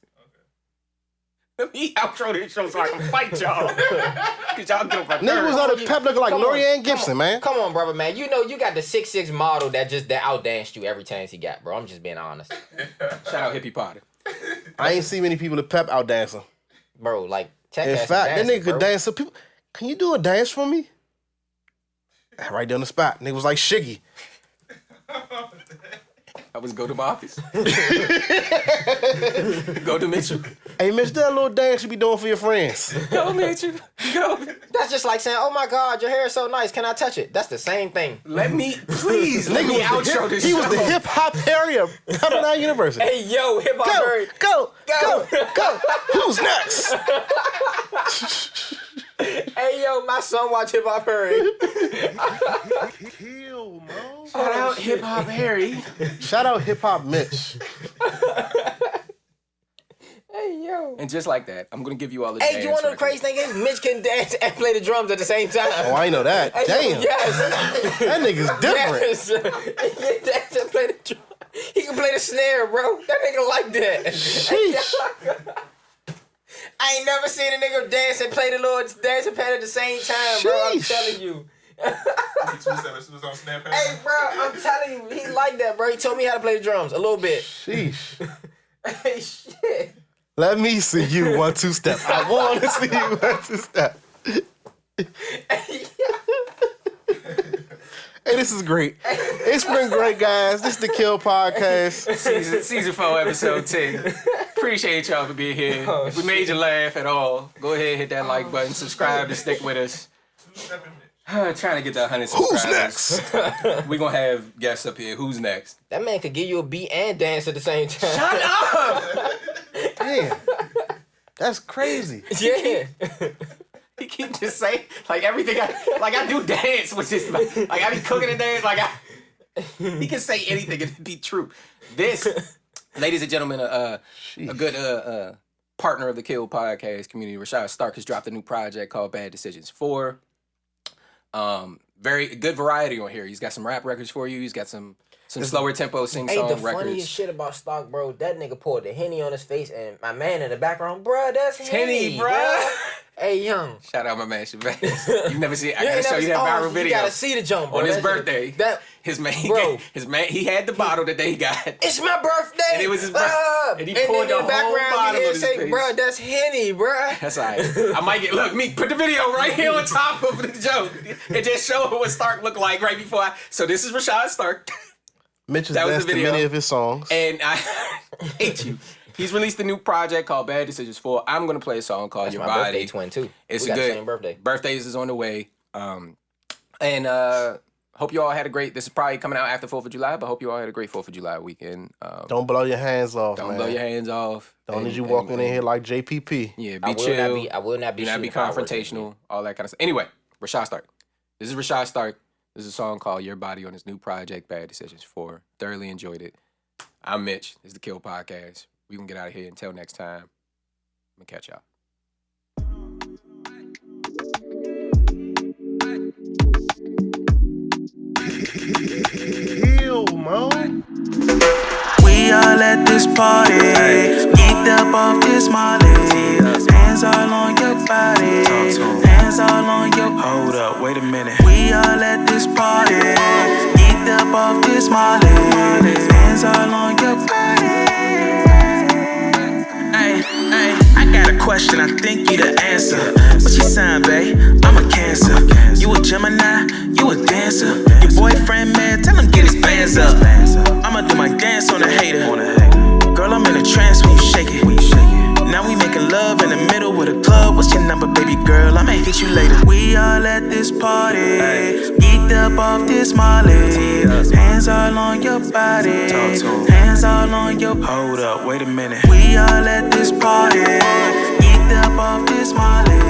He outro this show so I can fight y'all. Cause y'all get on my Nigga was nerves. on the pep looking like Come on, Lorianne Gibson, man. Come on, brother, man. You know you got the 6'6" model that outdanced you every chance he got, bro. I'm just being honest. Shout out Hippie Potter. I ain't see many people at pep out dancing. Bro, like, Tech In has fact, that dancing, nigga could bro. dance. So people, can you do a dance for me? Right there on the spot. Nigga was like Shiggy. I was go to my office. Go to Mitchell. Hey, Mitch, that little dance you be doing for your friends. Go Mitchell. Go. That's just like saying, oh my God, your hair is so nice. Can I touch it? That's the same thing. Let me, please, let me outro this He show. was the hip hop Harry of Pepperdine University. Hey, yo, hip hop Go, bird. go, go, go. Who's next? Hey, yo, my son watch hip hop bird. Shout out Hip Hop Harry. Shout out hip hop Mitch. Hey, yo. And just like that, I'm gonna give you all the Hey, dance you want to know the records. crazy thing is? Mitch can dance and play the drums at the same time. Oh, I know that. Hey, yo, Damn. yes. That nigga's different. Yes. He can dance and play the drum. He can play the snare, bro. That nigga like that. Sheesh. I ain't never seen a nigga dance and play the little dancing pad at the same time, bro. I'm Sheesh. telling you. He twisted as soon as on Snapchat. Hey, bro, I'm telling you, he like that, bro. He told me how to play the drums a little bit. Sheesh. Hey, shit. Let me see you 1-2 step. I want to see you 1-2 step. Hey, this is great. It's been great, guys. This is the Kill Podcast. Season 4, episode 10. Appreciate y'all for being here. If we made you laugh at all, go ahead and hit that like button, subscribe to stick with us. Trying to get to 100 Who's subscribers. next? We're gonna have guests up here. Who's next? That man could give you a beat and dance at the same time. Shut up! Damn. That's crazy. Yeah. He keep just saying like everything. I do dance, which is like I be cooking and dance. He can say anything and it be true. This, ladies and gentlemen, a good partner of the Kill Podcast community, Rashad Stark, has dropped a new project called Bad Decisions 4. Very good variety on here. He's got some rap records for you. He's got some slower tempo sing song the records. funniest shit about Stock, bro, that nigga poured the Henny on his face, and my man in the background, bro, that's Henny, bro. Hey, Young. Shout out my man Shabazz. You never see it. I gotta show you that viral video. You gotta see the jump, bro. On his birthday. His man, he had the bottle that they got. It's my birthday. And it was his birthday. And he poured the whole bottle on his face. Bro, that's Henny, bro. That's all right. I might get, look, me, put the video right here on top of the joke. And just show what Stark looked like right before so this is Rashad Stark. Mitch has danced to many of his songs. And I hate you. He's released a new project called Bad Decisions 4. I'm going to play a song called Your Body. That's my birthday twin, too. It's we a got good the same birthday. Birthdays is on the way. Hope you all had a great, this is probably coming out after 4th of July, but hope you all had a great 4th of July weekend. Don't blow your hands off, Don't man. blow your hands off. Don't need you walking in here like JPP. Yeah, be chill. I will not be confrontational, all that kind of stuff. Anyway, Rashad Stark. This is Rashad Stark. This is a song called Your Body on his new project, Bad Decisions 4. Thoroughly enjoyed it. I'm Mitch. This is the Kill Podcast. We can get out of here. Until next time, I'm going to catch y'all. We all at this party, geeked up off this molly. Hands all on your body, hands all on your. Hold up, wait a minute. We all at this party, geeked up off this molly. Hands all on your body. Hey, I got a question, I think you the answer. What's your sign, babe? I'm a Cancer. You a Gemini, you a dancer. Your boyfriend, man, tell him get his bands up. I'ma do my dance on a hater. Girl, I'm in a trance when you shake it. Now we making love in the middle with a club. What's your number, baby girl? I may hit you later. We all at this party, geeked up off this molly. Hands all on your body, hands all on your. Hold up, wait a minute. We all at this party, geeked up off this molly.